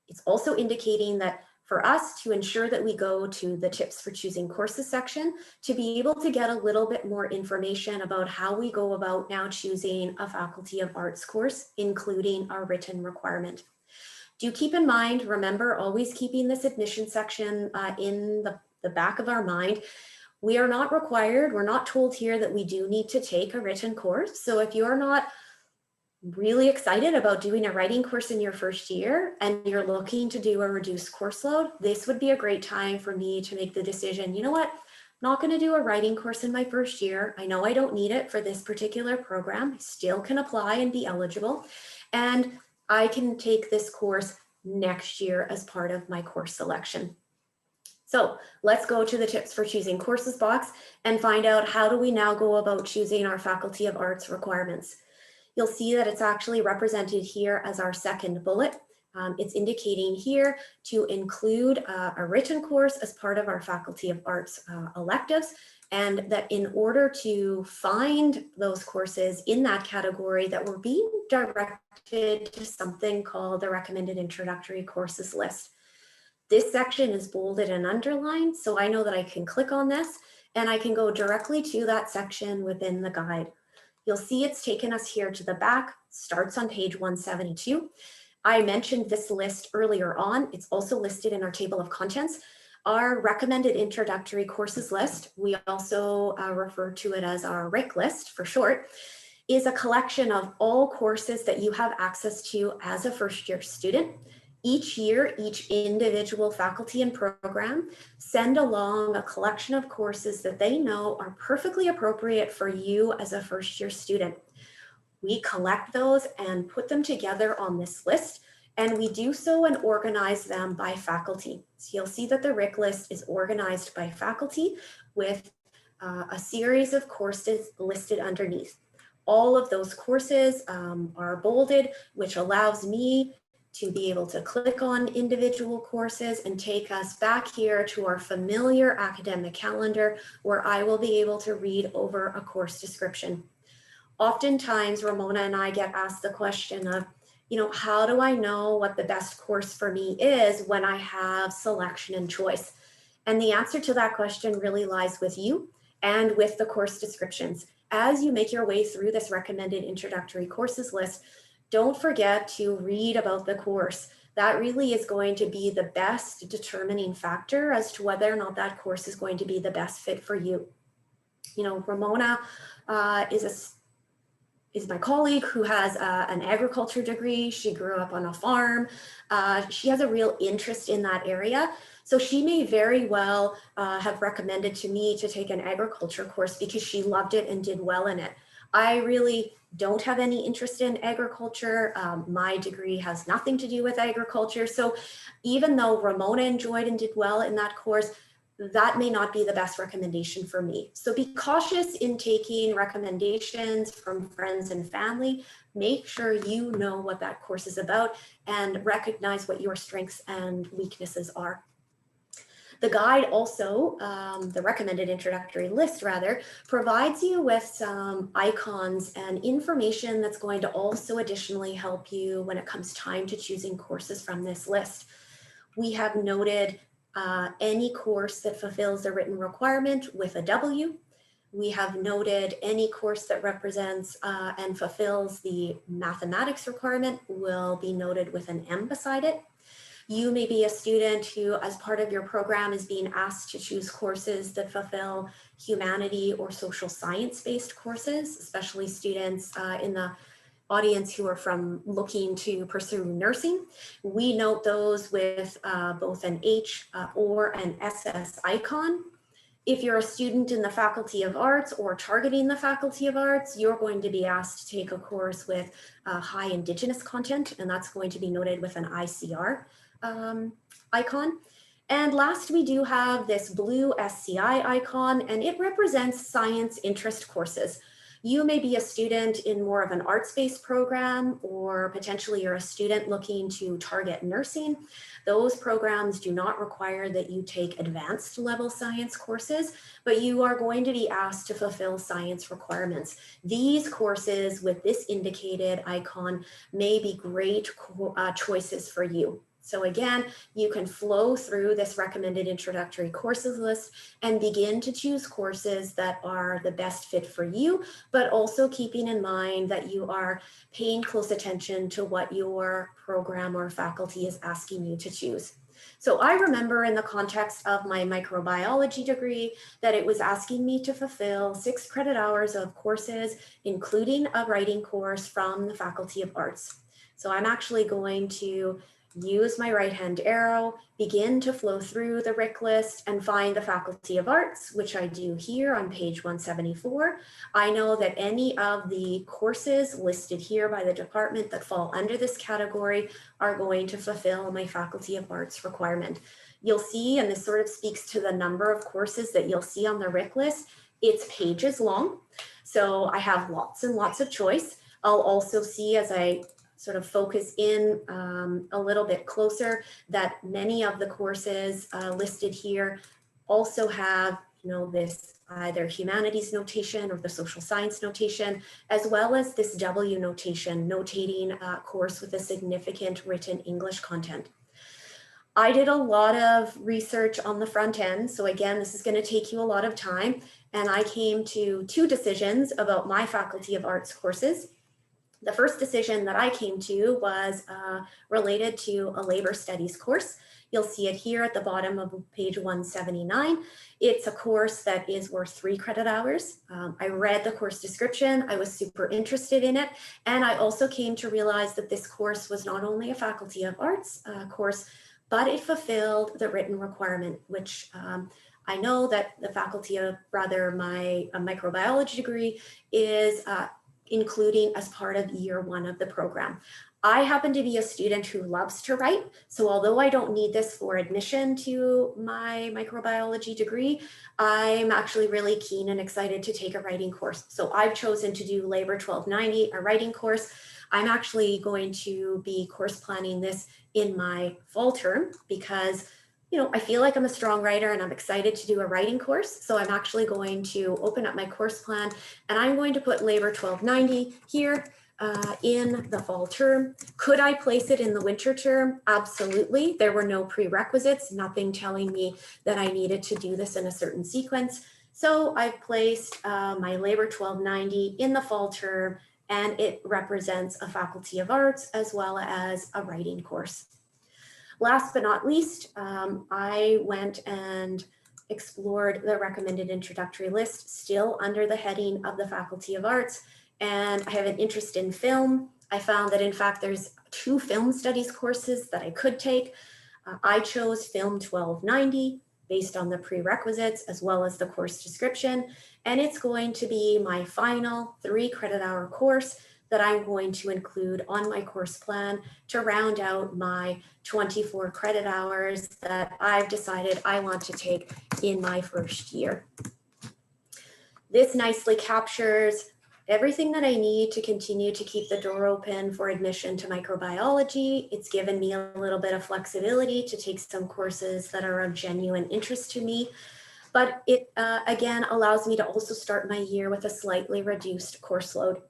It's also indicating that for us to ensure that we go to the tips for choosing courses section to be able to get a little bit more information about how we go about now choosing a Faculty of Arts course, including our written requirement. Do keep in mind, remember, always keeping this admission section in the back of our mind. We are not required, we're not told here that we do need to take a written course. So if you're not really excited about doing a writing course in your first year and you're looking to do a reduced course load, this would be a great time for me to make the decision, you know what, I'm not going to do a writing course in my first year. I know I don't need it for this particular program. I still can apply and be eligible. And I can take this course next year as part of my course selection. So let's go to the tips for choosing courses box and find out how do we now go about choosing our Faculty of Arts requirements. You'll see that it's actually represented here as our second bullet. It's indicating here to include a written course as part of our Faculty of Arts electives, and that in order to find those courses in that category, that we're being directed to something called the Recommended Introductory Courses list. This section is bolded and underlined, so I know that I can click on this and I can go directly to that section within the guide. You'll see it's taken us here to the back, starts on page 172. I mentioned this list earlier on. It's also listed in our table of contents. Our recommended introductory courses list, we also refer to it as our RIC list for short, is a collection of all courses that you have access to as a first year student. Each year, each individual faculty and program send along a collection of courses that they know are perfectly appropriate for you as a first year student. We collect those and put them together on this list, and we do so and organize them by faculty. So you'll see that the RIC list is organized by faculty with a series of courses listed underneath. All of those courses are bolded, which allows me to be able to click on individual courses and take us back here to our familiar academic calendar where I will be able to read over a course description. Oftentimes, Ramona and I get asked the question of, how do I know what the best course for me is when I have selection and choice? And the answer to that question really lies with you and with the course descriptions. As you make your way through this recommended introductory courses list, don't forget to read about the course. That really is going to be the best determining factor as to whether or not that course is going to be the best fit for you. You know, Ramona is my colleague who has an agriculture degree. She grew up on a farm. She has a real interest in that area. So she may very well have recommended to me to take an agriculture course because she loved it and did well in it. I really don't have any interest in agriculture. My degree has nothing to do with agriculture. So even though Ramona enjoyed and did well in that course, that may not be the best recommendation for me. So be cautious in taking recommendations from friends and family. Make sure you know what that course is about and recognize what your strengths and weaknesses are. The guide also, the recommended introductory list rather, provides you with some icons and information that's going to also additionally help you when it comes time to choosing courses from this list. We have noted any course that fulfills the written requirement with a W. We have noted any course that represents and fulfills the mathematics requirement will be noted with an M beside it. You may be a student who, as part of your program, is being asked to choose courses that fulfill humanity or social science-based courses, especially students in the audience who are looking to pursue nursing. We note those with both an H or an SS icon. If you're a student in the Faculty of Arts or targeting the Faculty of Arts, you're going to be asked to take a course with high Indigenous content, and that's going to be noted with an ICR icon. And last, we do have this blue SCI icon, and it represents science interest courses. You may be a student in more of an arts-based program, or potentially you're a student looking to target nursing. Those programs do not require that you take advanced level science courses, but you are going to be asked to fulfill science requirements. These courses with this indicated icon may be great choices for you. So again, you can flow through this recommended introductory courses list and begin to choose courses that are the best fit for you, but also keeping in mind that you are paying close attention to what your program or faculty is asking you to choose. So I remember in the context of my microbiology degree that it was asking me to fulfill 6 credit hours of courses, including a writing course from the Faculty of Arts. So I'm actually going to use my right-hand arrow, begin to flow through the RIC list and find the Faculty of Arts, which I do here on page 174. I know that any of the courses listed here by the department that fall under this category are going to fulfill my Faculty of Arts requirement. You'll see, and this sort of speaks to the number of courses that you'll see on the RIC list, it's pages long. So I have lots and lots of choice. I'll also see as I sort of focus in a little bit closer that many of the courses listed here also have, this either humanities notation or the social science notation, as well as this W notation, notating a course with a significant written English content. I did a lot of research on the front end. So again, this is going to take you a lot of time. And I came to 2 decisions about my Faculty of Arts courses. The first decision that I came to was related to a labor studies course. You'll see it here at the bottom of page 179. It's a course that is worth 3 credit hours. I read the course description. I was super interested in it. And I also came to realize that this course was not only a Faculty of Arts course, but it fulfilled the written requirement, which I know that the faculty of, my microbiology degree is including as part of year 1 of the program. I happen to be a student who loves to write. So although I don't need this for admission to my microbiology degree, I'm actually really keen and excited to take a writing course. So I've chosen to do Labor 1290, a writing course. I'm actually going to be course planning this in my fall term because I feel like I'm a strong writer and I'm excited to do a writing course. So I'm actually going to open up my course plan and I'm going to put Labor 1290 here in the fall term. Could I place it in the winter term? Absolutely. There were no prerequisites, nothing telling me that I needed to do this in a certain sequence. So I've placed my Labor 1290 in the fall term and it represents a Faculty of Arts as well as a writing course. Last but not least, I went and explored the recommended introductory list, still under the heading of the Faculty of Arts, and I have an interest in film. I found that in fact there's 2 film studies courses that I could take. I chose Film 1290 based on the prerequisites as well as the course description, and it's going to be my final 3 credit hour course that I'm going to include on my course plan to round out my 24 credit hours that I've decided I want to take in my first year. This nicely captures everything that I need to continue to keep the door open for admission to microbiology. It's given me a little bit of flexibility to take some courses that are of genuine interest to me, but it again allows me to also start my year with a slightly reduced course load.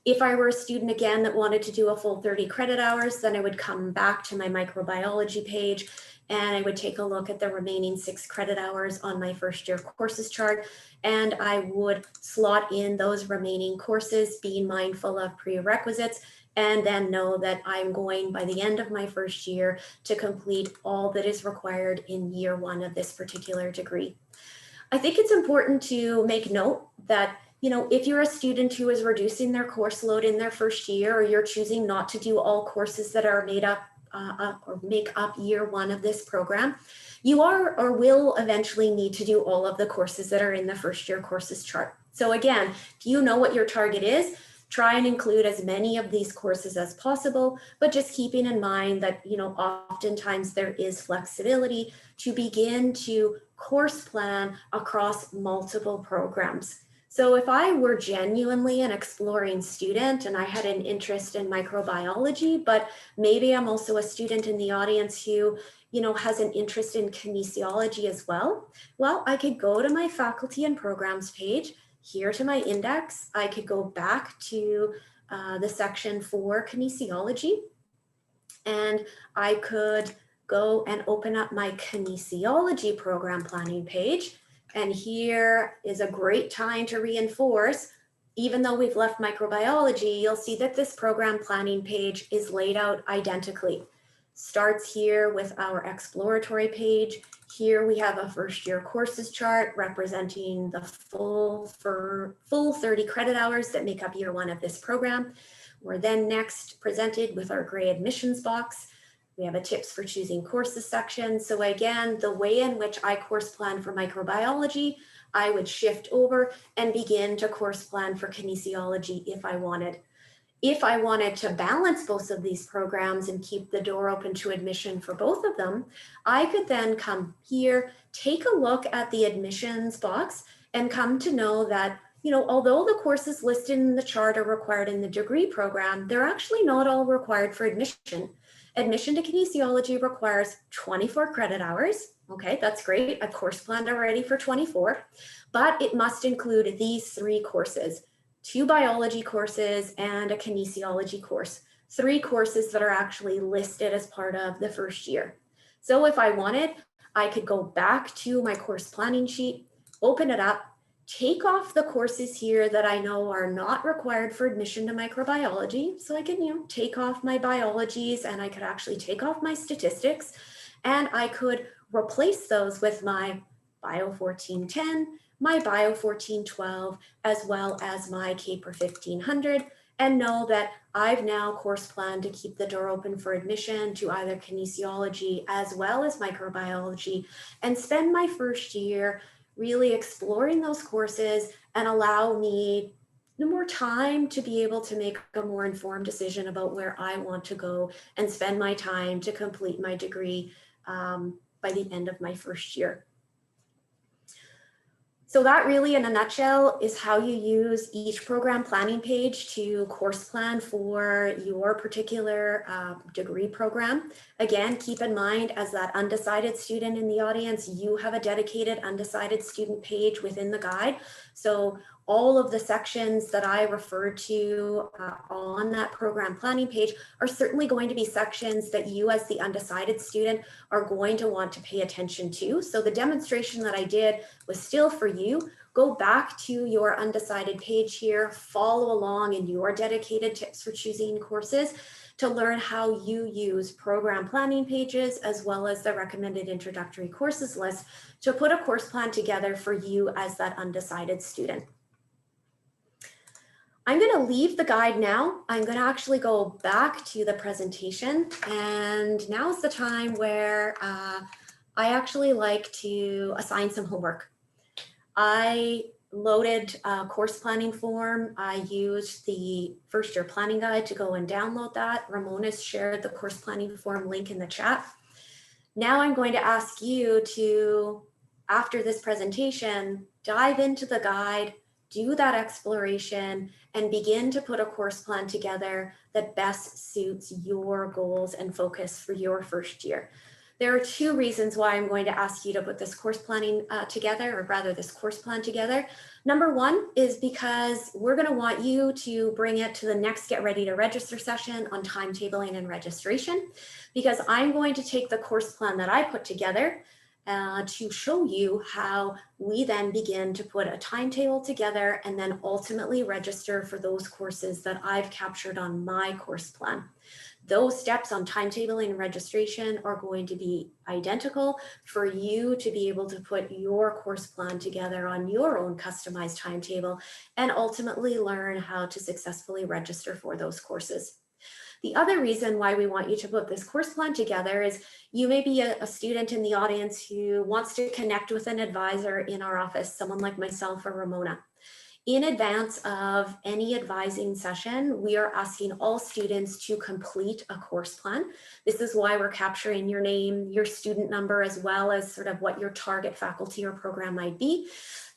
If I were a student again that wanted to do a full 30 credit hours, then I would come back to my microbiology page and I would take a look at the remaining 6 credit hours on my first year courses chart, and I would slot in those remaining courses, being mindful of prerequisites, and then know that I'm going by the end of my first year to complete all that is required in year 1 of this particular degree. I think it's important to make note that if you're a student who is reducing their course load in their first year, or you're choosing not to do all courses that are made up or make up year 1 of this program, you are or will eventually need to do all of the courses that are in the first year courses chart. So again, if you know what your target is, try and include as many of these courses as possible, but just keeping in mind that, oftentimes there is flexibility to begin to course plan across multiple programs. So if I were genuinely an exploring student and I had an interest in microbiology, but maybe I'm also a student in the audience who, has an interest in kinesiology as well, I could go to my faculty and programs page, here to my index. I could go back to the section for kinesiology, and I could go and open up my kinesiology program planning page. And here is a great time to reinforce, even though we've left microbiology, you'll see that this program planning page is laid out identically. Starts here with our exploratory page. Here we have a first year courses chart representing the full 30 credit hours that make up year 1 of this program. We're then next presented with our gray admissions box. We have a tips for choosing courses section. So again, the way in which I course plan for microbiology, I would shift over and begin to course plan for kinesiology if I wanted. If I wanted to balance both of these programs and keep the door open to admission for both of them, I could then come here, take a look at the admissions box, and come to know that, although the courses listed in the chart are required in the degree program, they're actually not all required for admission. Admission to kinesiology requires 24 credit hours. Okay, that's great. I've course planned already for 24, but it must include these 3 courses. 2 biology courses and a kinesiology course, 3 courses that are actually listed as part of the first year. So if I wanted, I could go back to my course planning sheet, open it up, take off the courses here that I know are not required for admission to microbiology. So I can, take off my biologies, and I could actually take off my statistics, and I could replace those with my Bio 1410, my Bio 1412, as well as my CAPER 1500, and know that I've now course planned to keep the door open for admission to either kinesiology as well as microbiology, and spend my first year really exploring those courses and allow me more time to be able to make a more informed decision about where I want to go and spend my time to complete my degree by the end of my first year. So that really, in a nutshell, is how you use each program planning page to course plan for your particular degree program. Again, keep in mind, as that undecided student in the audience, you have a dedicated undecided student page within the guide. So all of the sections that I referred to on that program planning page are certainly going to be sections that you as the undecided student are going to want to pay attention to. So the demonstration that I did was still for you. go back to your undecided page here, follow along in your dedicated tips for choosing courses to learn how you use program planning pages as well as the recommended introductory courses list to put a course plan together for you as that undecided student. I'm going to leave the guide now. I'm going to actually go back to the presentation, and now's the time where I actually like to assign some homework. I loaded a course planning form. I used the first year planning guide to go and download that. Ramona's shared the course planning form link in the chat. Now I'm going to ask you to, after this presentation, dive into the guide, do that exploration, and begin to put a course plan together that best suits your goals and focus for your first year. There are two reasons why I'm going to ask you to put this course planning together, or rather this course plan together. Number one is because we're going to want you to bring it to the next Get Ready to Register session on timetabling and registration, because I'm going to take the course plan that I put together to show you how we then begin to put a timetable together and then ultimately register for those courses that I've captured on my course plan. Those steps on timetabling and registration are going to be identical for you to be able to put your course plan together on your own customized timetable and ultimately learn how to successfully register for those courses. The other reason why we want you to put this course plan together is you may be a student in the audience who wants to connect with an advisor in our office, someone like myself or Ramona. In advance of any advising session, we are asking all students to complete a course plan. This is why we're capturing your name, your student number, as well as sort of what your target faculty or program might be.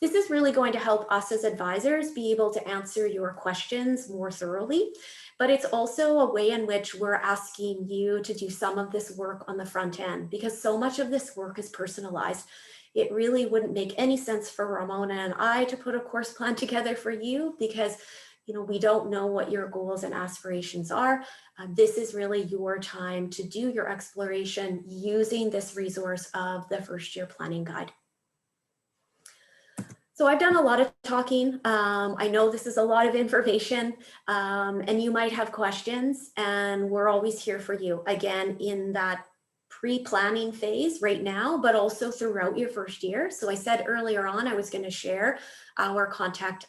This is really going to help us as advisors be able to answer your questions more thoroughly. But it's also a way in which we're asking you to do some of this work on the front end, because so much of this work is personalized. It really wouldn't make any sense for Ramona and I to put a course plan together for you because we don't know what your goals and aspirations are. This is really your time to do your exploration using this resource of the first year planning guide. So I've done a lot of talking. I know this is a lot of information and you might have questions, and we're always here for you. Again, in that pre-planning phase right now, but also throughout your first year. So I said earlier on, I was going to share our contact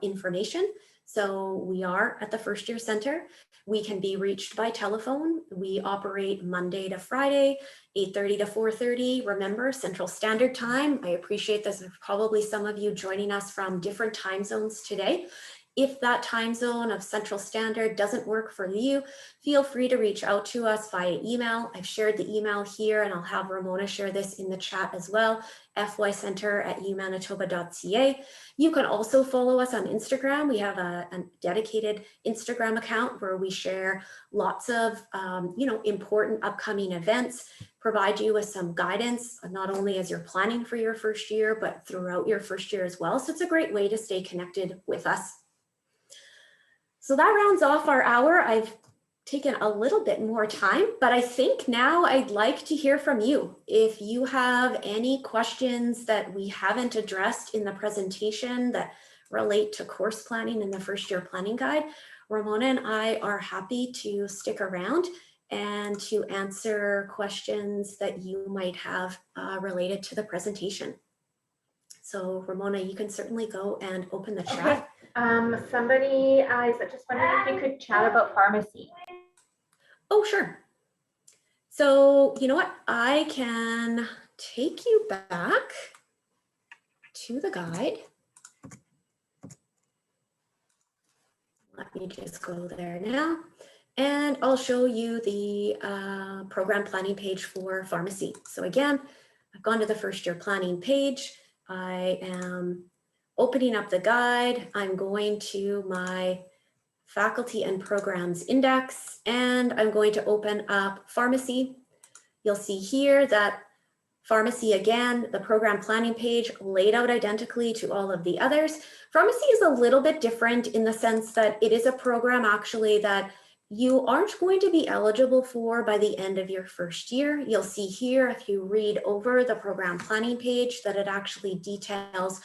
information. So we are at the First Year Center. We can be reached by telephone. We operate Monday to Friday, 8:30 to 4:30. Remember, Central Standard Time. I appreciate this. There's probably some of you joining us from different time zones today. If that time zone of Central Standard doesn't work for you, feel free to reach out to us via email. I've shared the email here, and I'll have Ramona share this in the chat as well, fycenter@umanitoba.ca. You can also follow us on Instagram. We have a dedicated Instagram account where we share lots of important upcoming events, provide you with some guidance, not only as you're planning for your first year, but throughout your first year as well. So it's a great way to stay connected with us. So that rounds off our hour. I've taken a little bit more time, but I think now I'd like to hear from you. If you have any questions that we haven't addressed in the presentation that relate to course planning in the first year planning guide, Ramona and I are happy to stick around and to answer questions that you might have related to the presentation. So Ramona, you can certainly go and open the chat. Okay. Somebody is just wondering if you could chat about pharmacy. Oh, sure. So you know what? I can take you back to the guide. Let me just go there now. And I'll show you the program planning page for pharmacy. So again, I've gone to the first year planning page. I am opening up the guide. I'm going to my faculty and programs index, and I'm going to open up pharmacy. You'll see here that pharmacy, again, the program planning page laid out identically to all of the others. Pharmacy is a little bit different in the sense that it is a program actually that you aren't going to be eligible for by the end of your first year. You'll see here, if you read over the program planning page, that it actually details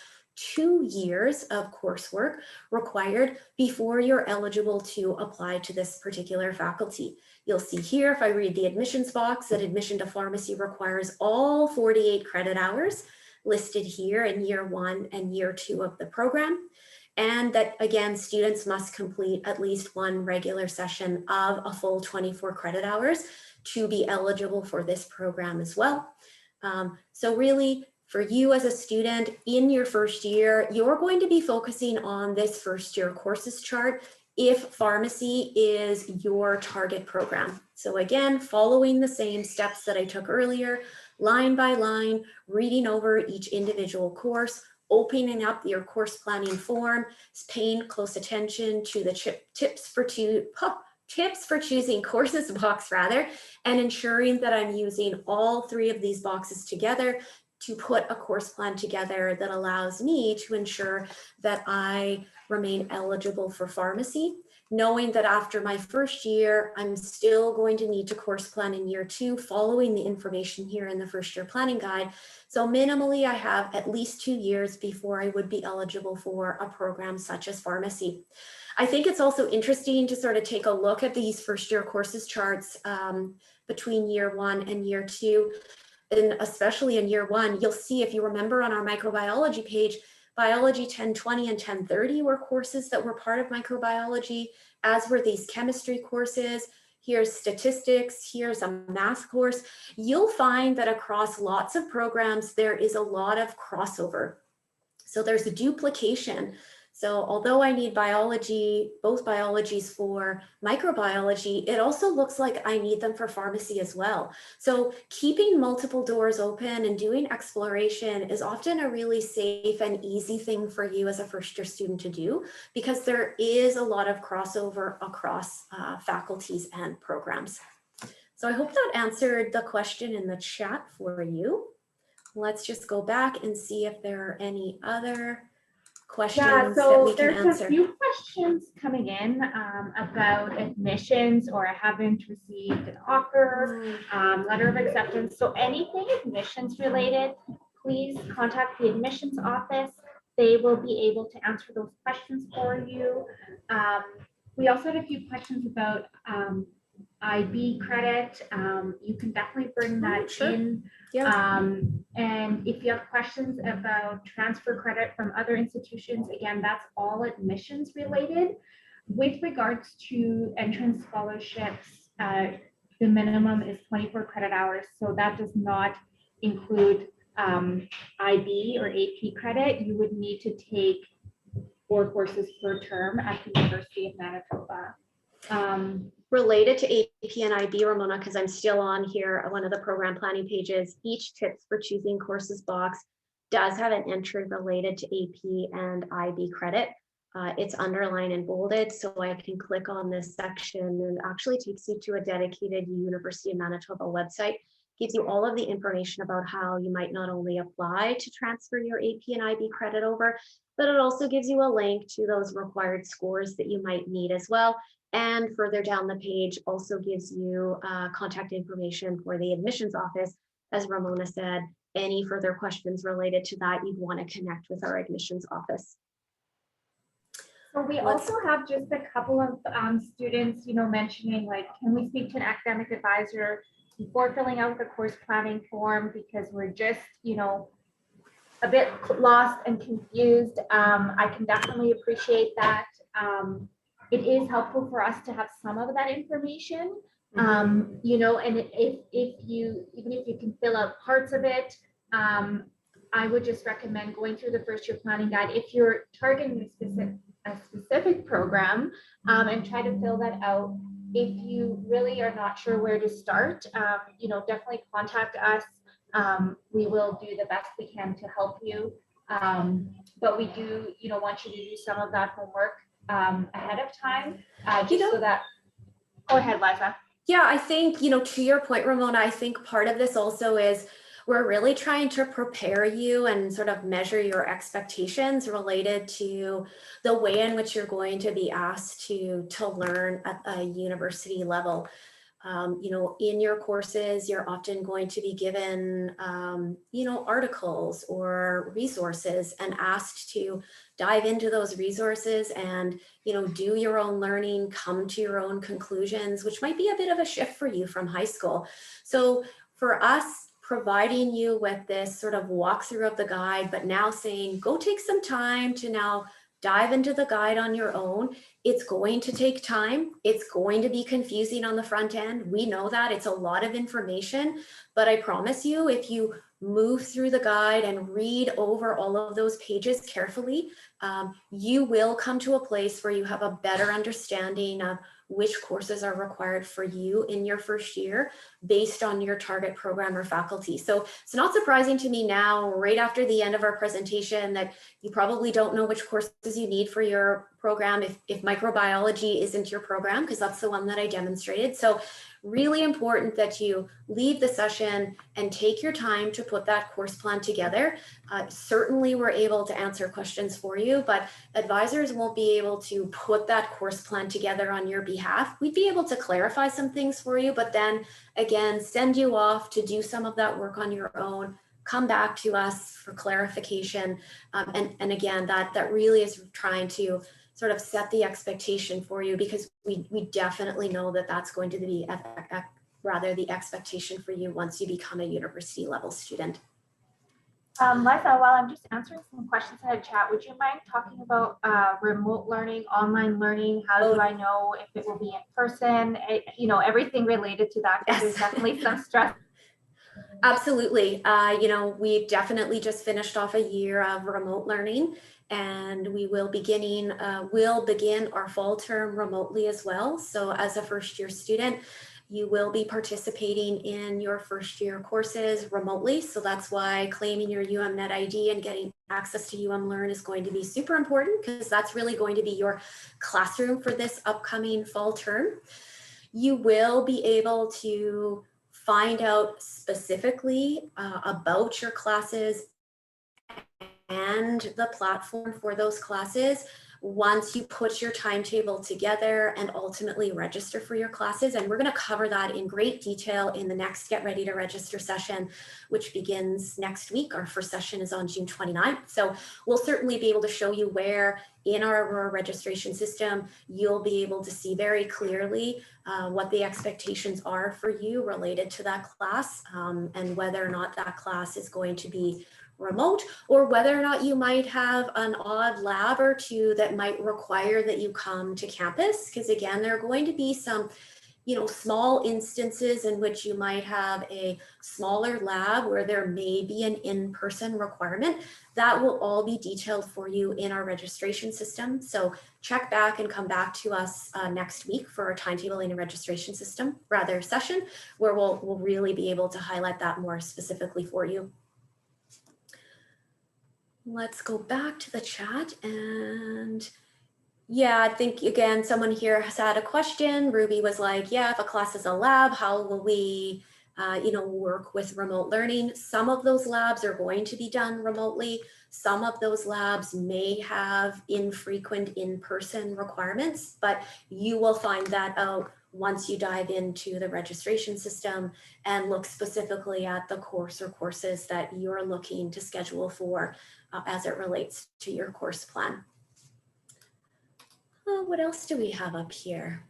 2 years of coursework required before you're eligible to apply to this particular faculty. You'll see here, if I read the admissions box, that admission to pharmacy requires all 48 credit hours listed here in year 1 and year 2 of the program. And that, again, students must complete at least 1 regular session of a full 24 credit hours to be eligible for this program as well. So really, for you as a student in your first year, you're going to be focusing on this first year courses chart if pharmacy is your target program. So again, following the same steps that I took earlier, line by line, reading over each individual course, opening up your course planning form, paying close attention to the tips for choosing courses box rather, and ensuring that I'm using all 3 of these boxes together to put a course plan together that allows me to ensure that I remain eligible for pharmacy, knowing that after my first year, I'm still going to need to course plan in year 2, following the information here in the first year planning guide. So minimally, I have at least 2 years before I would be eligible for a program such as pharmacy. I think it's also interesting to sort of take a look at these first year courses charts between year 1 and year 2. And especially in year 1, you'll see, if you remember on our microbiology page, biology 1020 and 1030 were courses that were part of microbiology, as were these chemistry courses. Here's statistics, here's a math course. You'll find that across lots of programs, there is a lot of crossover. So there's a duplication. So although I need biology, both biologies for microbiology, it also looks like I need them for pharmacy as well. So keeping multiple doors open and doing exploration is often a really safe and easy thing for you as a first year student to do, because there is a lot of crossover across faculties and programs. So I hope that answered the question in the chat for you. Let's just go back and see if there are any other questions that we can answer. There's a few questions coming in about admissions, or I haven't received an offer, letter of acceptance. So anything admissions related, please contact the admissions office. They will be able to answer those questions for you. We also had a few questions about IB credit. You can definitely bring that in. Yeah. And if you have questions about transfer credit from other institutions, again, that's all admissions related. With regards to entrance scholarships, the minimum is 24 credit hours. So that does not include IB or AP credit. You would need to take 4 courses per term at the University of Manitoba. Related to AP and IB, Ramona, because I'm still on here, one of the program planning pages, each tips for choosing courses box does have an entry related to AP and IB credit. It's underlined and bolded, so I can click on this section and actually takes you to a dedicated University of Manitoba website. Gives you all of the information about how you might not only apply to transfer your AP and IB credit over, but it also gives you a link to those required scores that you might need as well. And further down the page also gives you contact information for the admissions office. As Ramona said, any further questions related to that, you'd want to connect with our admissions office. So we also have just a couple of students, mentioning like, can we speak to an academic advisor before filling out the course planning form, because we're just, a bit lost and confused. I can definitely appreciate that. It is helpful for us to have some of that information, and even if you can fill out parts of it, I would just recommend going through the first year planning guide if you're targeting a specific program, and try to fill that out. If you really are not sure where to start, definitely contact us. We will do the best we can to help you, but we do, want you to do some of that homework ahead of time, so that. Go ahead, Liza. Yeah, I think, to your point, Ramona, I think part of this also is we're really trying to prepare you and sort of measure your expectations related to the way in which you're going to be asked to learn at a university level. In your courses, you're often going to be given, articles or resources and asked to dive into those resources and, do your own learning, come to your own conclusions, which might be a bit of a shift for you from high school. So for us, providing you with this sort of walkthrough of the guide, but now saying, go take some time to now dive into the guide on your own. It's going to take time. It's going to be confusing on the front end. We know that. It's a lot of information, but I promise you, if you move through the guide and read over all of those pages carefully, you will come to a place where you have a better understanding of which courses are required for you in your first year based on your target program or faculty. So it's not surprising to me now, right after the end of our presentation, that you probably don't know which courses you need for your program if microbiology isn't your program, because that's the one that I demonstrated. So really important that you leave the session and take your time to put that course plan together. Certainly we're able to answer questions for you, but advisors won't be able to put that course plan together on your behalf. We'd be able to clarify some things for you, but then again, send you off to do some of that work on your own, come back to us for clarification. And again, that really is trying to sort of set the expectation for you, because we definitely know that that's going to be rather the expectation for you once you become a university level student. Liza, while I'm just answering some questions in the chat, would you mind talking about remote learning, online learning? How do I know if it will be in person? Everything related to that, because there's definitely some stress. Absolutely. We definitely just finished off a year of remote learning, and we will begin our fall term remotely as well. So as a first year student, you will be participating in your first year courses remotely. So that's why claiming your UMNet ID and getting access to UMLearn is going to be super important, because that's really going to be your classroom for this upcoming fall term. You will be able to find out specifically about your classes and the platform for those classes once you put your timetable together and ultimately register for your classes. And we're going to cover that in great detail in the next Get Ready to Register session, which begins next week. Our first session is on June 29th. So we'll certainly be able to show you where in our registration system, you'll be able to see very clearly what the expectations are for you related to that class, and whether or not that class is going to be remote, or whether or not you might have an odd lab or two that might require that you come to campus. Because again, there are going to be some small instances in which you might have a smaller lab where there may be an in-person requirement. That will all be detailed for you in our registration system. So check back and come back to us next week for our timetabling and registration system session, where we'll really be able to highlight that more specifically for you. Let's go back to the chat. And yeah, I think again, someone here has had a question. Ruby was like, yeah, if a class is a lab, how will we work with remote learning? Some of those labs are going to be done remotely. Some of those labs may have infrequent in-person requirements, but you will find that out once you dive into the registration system and look specifically at the course or courses that you're looking to schedule for as it relates to your course plan. What else do we have up here?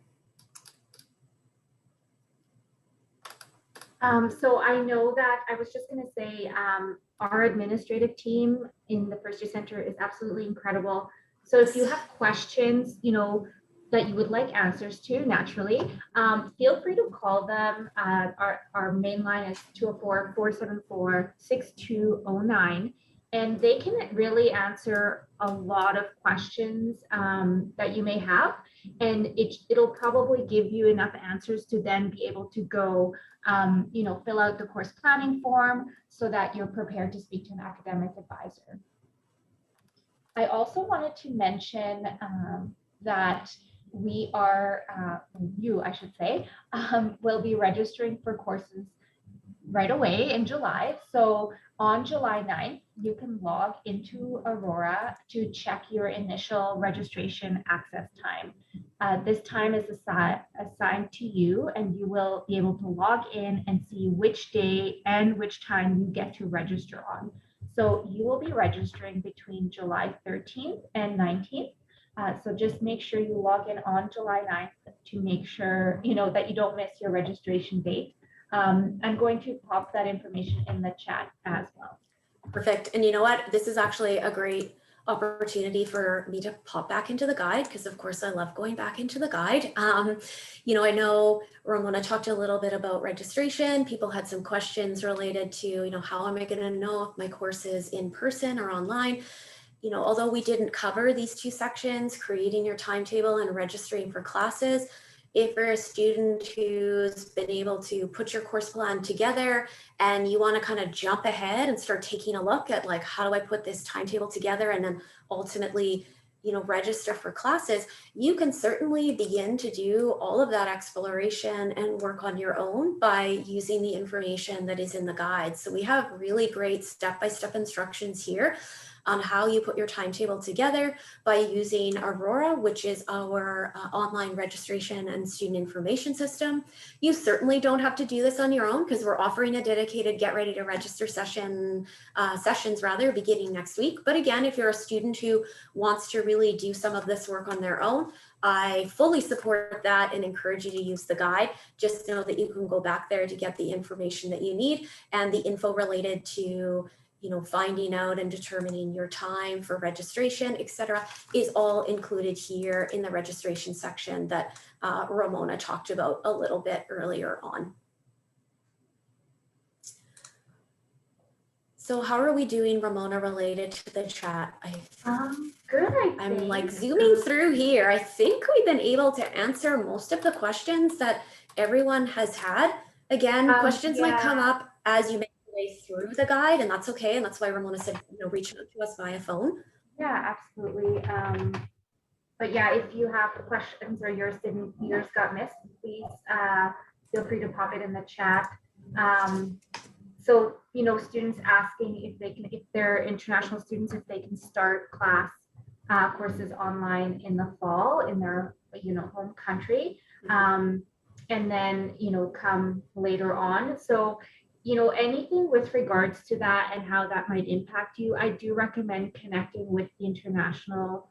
So I know that I was just going to say our administrative team in the First Year Center is absolutely incredible. So if you have questions, that you would like answers to, naturally, feel free to call them. Our main line is 204-474-6209. And they can really answer a lot of questions that you may have. And it'll probably give you enough answers to then be able to go, fill out the course planning form so that you're prepared to speak to an academic advisor. I also wanted to mention that we are, I should say, will be registering for courses right away in July. So on July 9th, you can log into Aurora to check your initial registration access time. This time is assigned to you, and you will be able to log in and see which day and which time you get to register on. So you will be registering between July 13th and 19th. So just make sure you log in on July 9th to make sure that you don't miss your registration date. I'm going to pop that information in the chat as well. Perfect. And you know what? This is actually a great opportunity for me to pop back into the guide, because of course I love going back into the guide. I know Ramona talked a little bit about registration. People had some questions related to, how am I going to know if my course is in person or online? Although we didn't cover these two sections, creating your timetable and registering for classes, if you're a student who's been able to put your course plan together and you want to kind of jump ahead and start taking a look at like, how do I put this timetable together and then ultimately, register for classes, you can certainly begin to do all of that exploration and work on your own by using the information that is in the guide. So we have really great step-by-step instructions here on how you put your timetable together by using Aurora, which is our online registration and student information system. You certainly don't have to do this on your own, because we're offering a dedicated Get Ready to Register sessions beginning next week. But again, if you're a student who wants to really do some of this work on their own, I fully support that and encourage you to use the guide. Just know that you can go back there to get the information that you need, and the info related to finding out and determining your time for registration, etc., is all included here in the registration section that Ramona talked about a little bit earlier on. So how are we doing, Ramona, related to the chat? Good, I'm like zooming through here. I think we've been able to answer most of the questions that everyone has had. Again, questions might come up as you make through the guide, and that's okay. And that's why Ramona said, reach out to us via phone. Yeah, absolutely. But yeah, if you have questions or yours got missed, please feel free to pop it in the chat. So, students asking if they're international students, if they can start class courses online in the fall in their, home country, and then, come later on. So, anything with regards to that and how that might impact you, I do recommend connecting with the international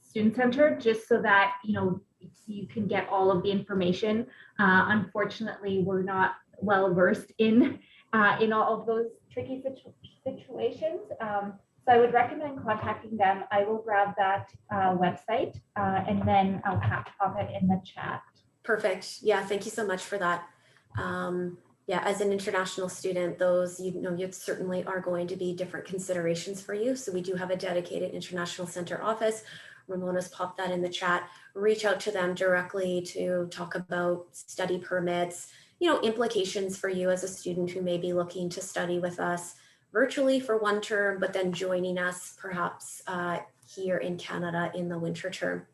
student center, just so that you can get all of the information. Unfortunately, we're not well versed in all of those tricky situations. So I would recommend contacting them. I will grab that website and then I'll pop it in the chat. Perfect. Yeah, thank you so much for that. Yeah, as an international student, those, you certainly are going to be different considerations for you. So we do have a dedicated international center office. Ramona's popped that in the chat. Reach out to them directly to talk about study permits, implications for you as a student who may be looking to study with us virtually for one term, but then joining us perhaps here in Canada in the winter term.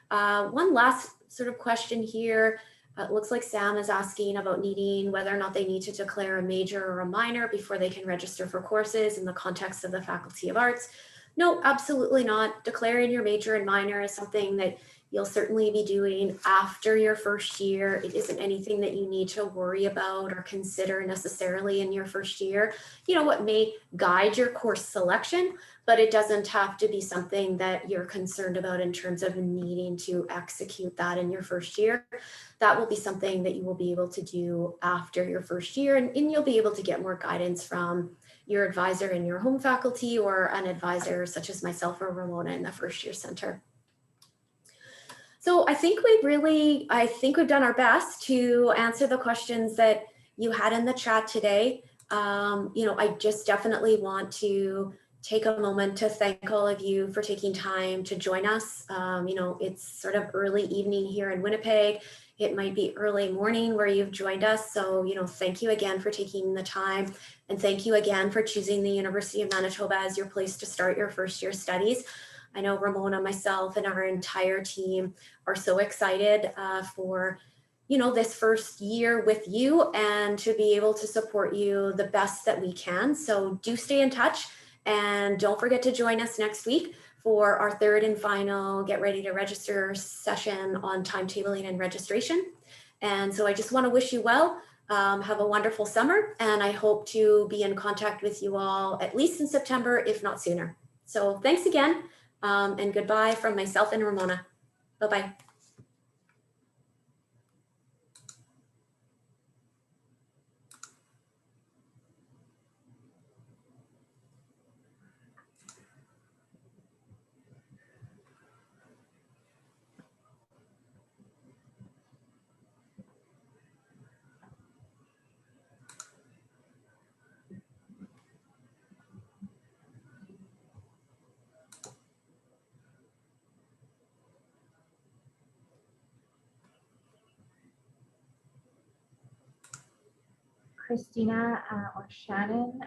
One last sort of question here. It looks like Sam is asking about needing whether or not they need to declare a major or a minor before they can register for courses in the context of the Faculty of Arts. No, absolutely not. Declaring your major and minor is something that you'll certainly be doing after your first year. It isn't anything that you need to worry about or consider necessarily in your first year. What may guide your course selection, but it doesn't have to be something that you're concerned about in terms of needing to execute that in your first year. That will be something that you will be able to do after your first year, and you'll be able to get more guidance from your advisor in your home faculty or an advisor such as myself or Ramona in the first year center. So I think we've done our best to answer the questions that you had in the chat today. I just definitely want to take a moment to thank all of you for taking time to join us. It's sort of early evening here in Winnipeg. It might be early morning where you've joined us. So, thank you again for taking the time. And thank you again for choosing the University of Manitoba as your place to start your first year studies. I know Ramona, myself, and our entire team are so excited for you know, this first year with you and to be able to support you the best that we can. So do stay in touch, and don't forget to join us next week for our third and final Get Ready to Register session on timetabling and registration. And so I just want to wish you well. Have a wonderful summer, and I hope to be in contact with you all at least in September, if not sooner. So thanks again, and goodbye from myself and Ramona. Bye-bye. Christina or Shannon,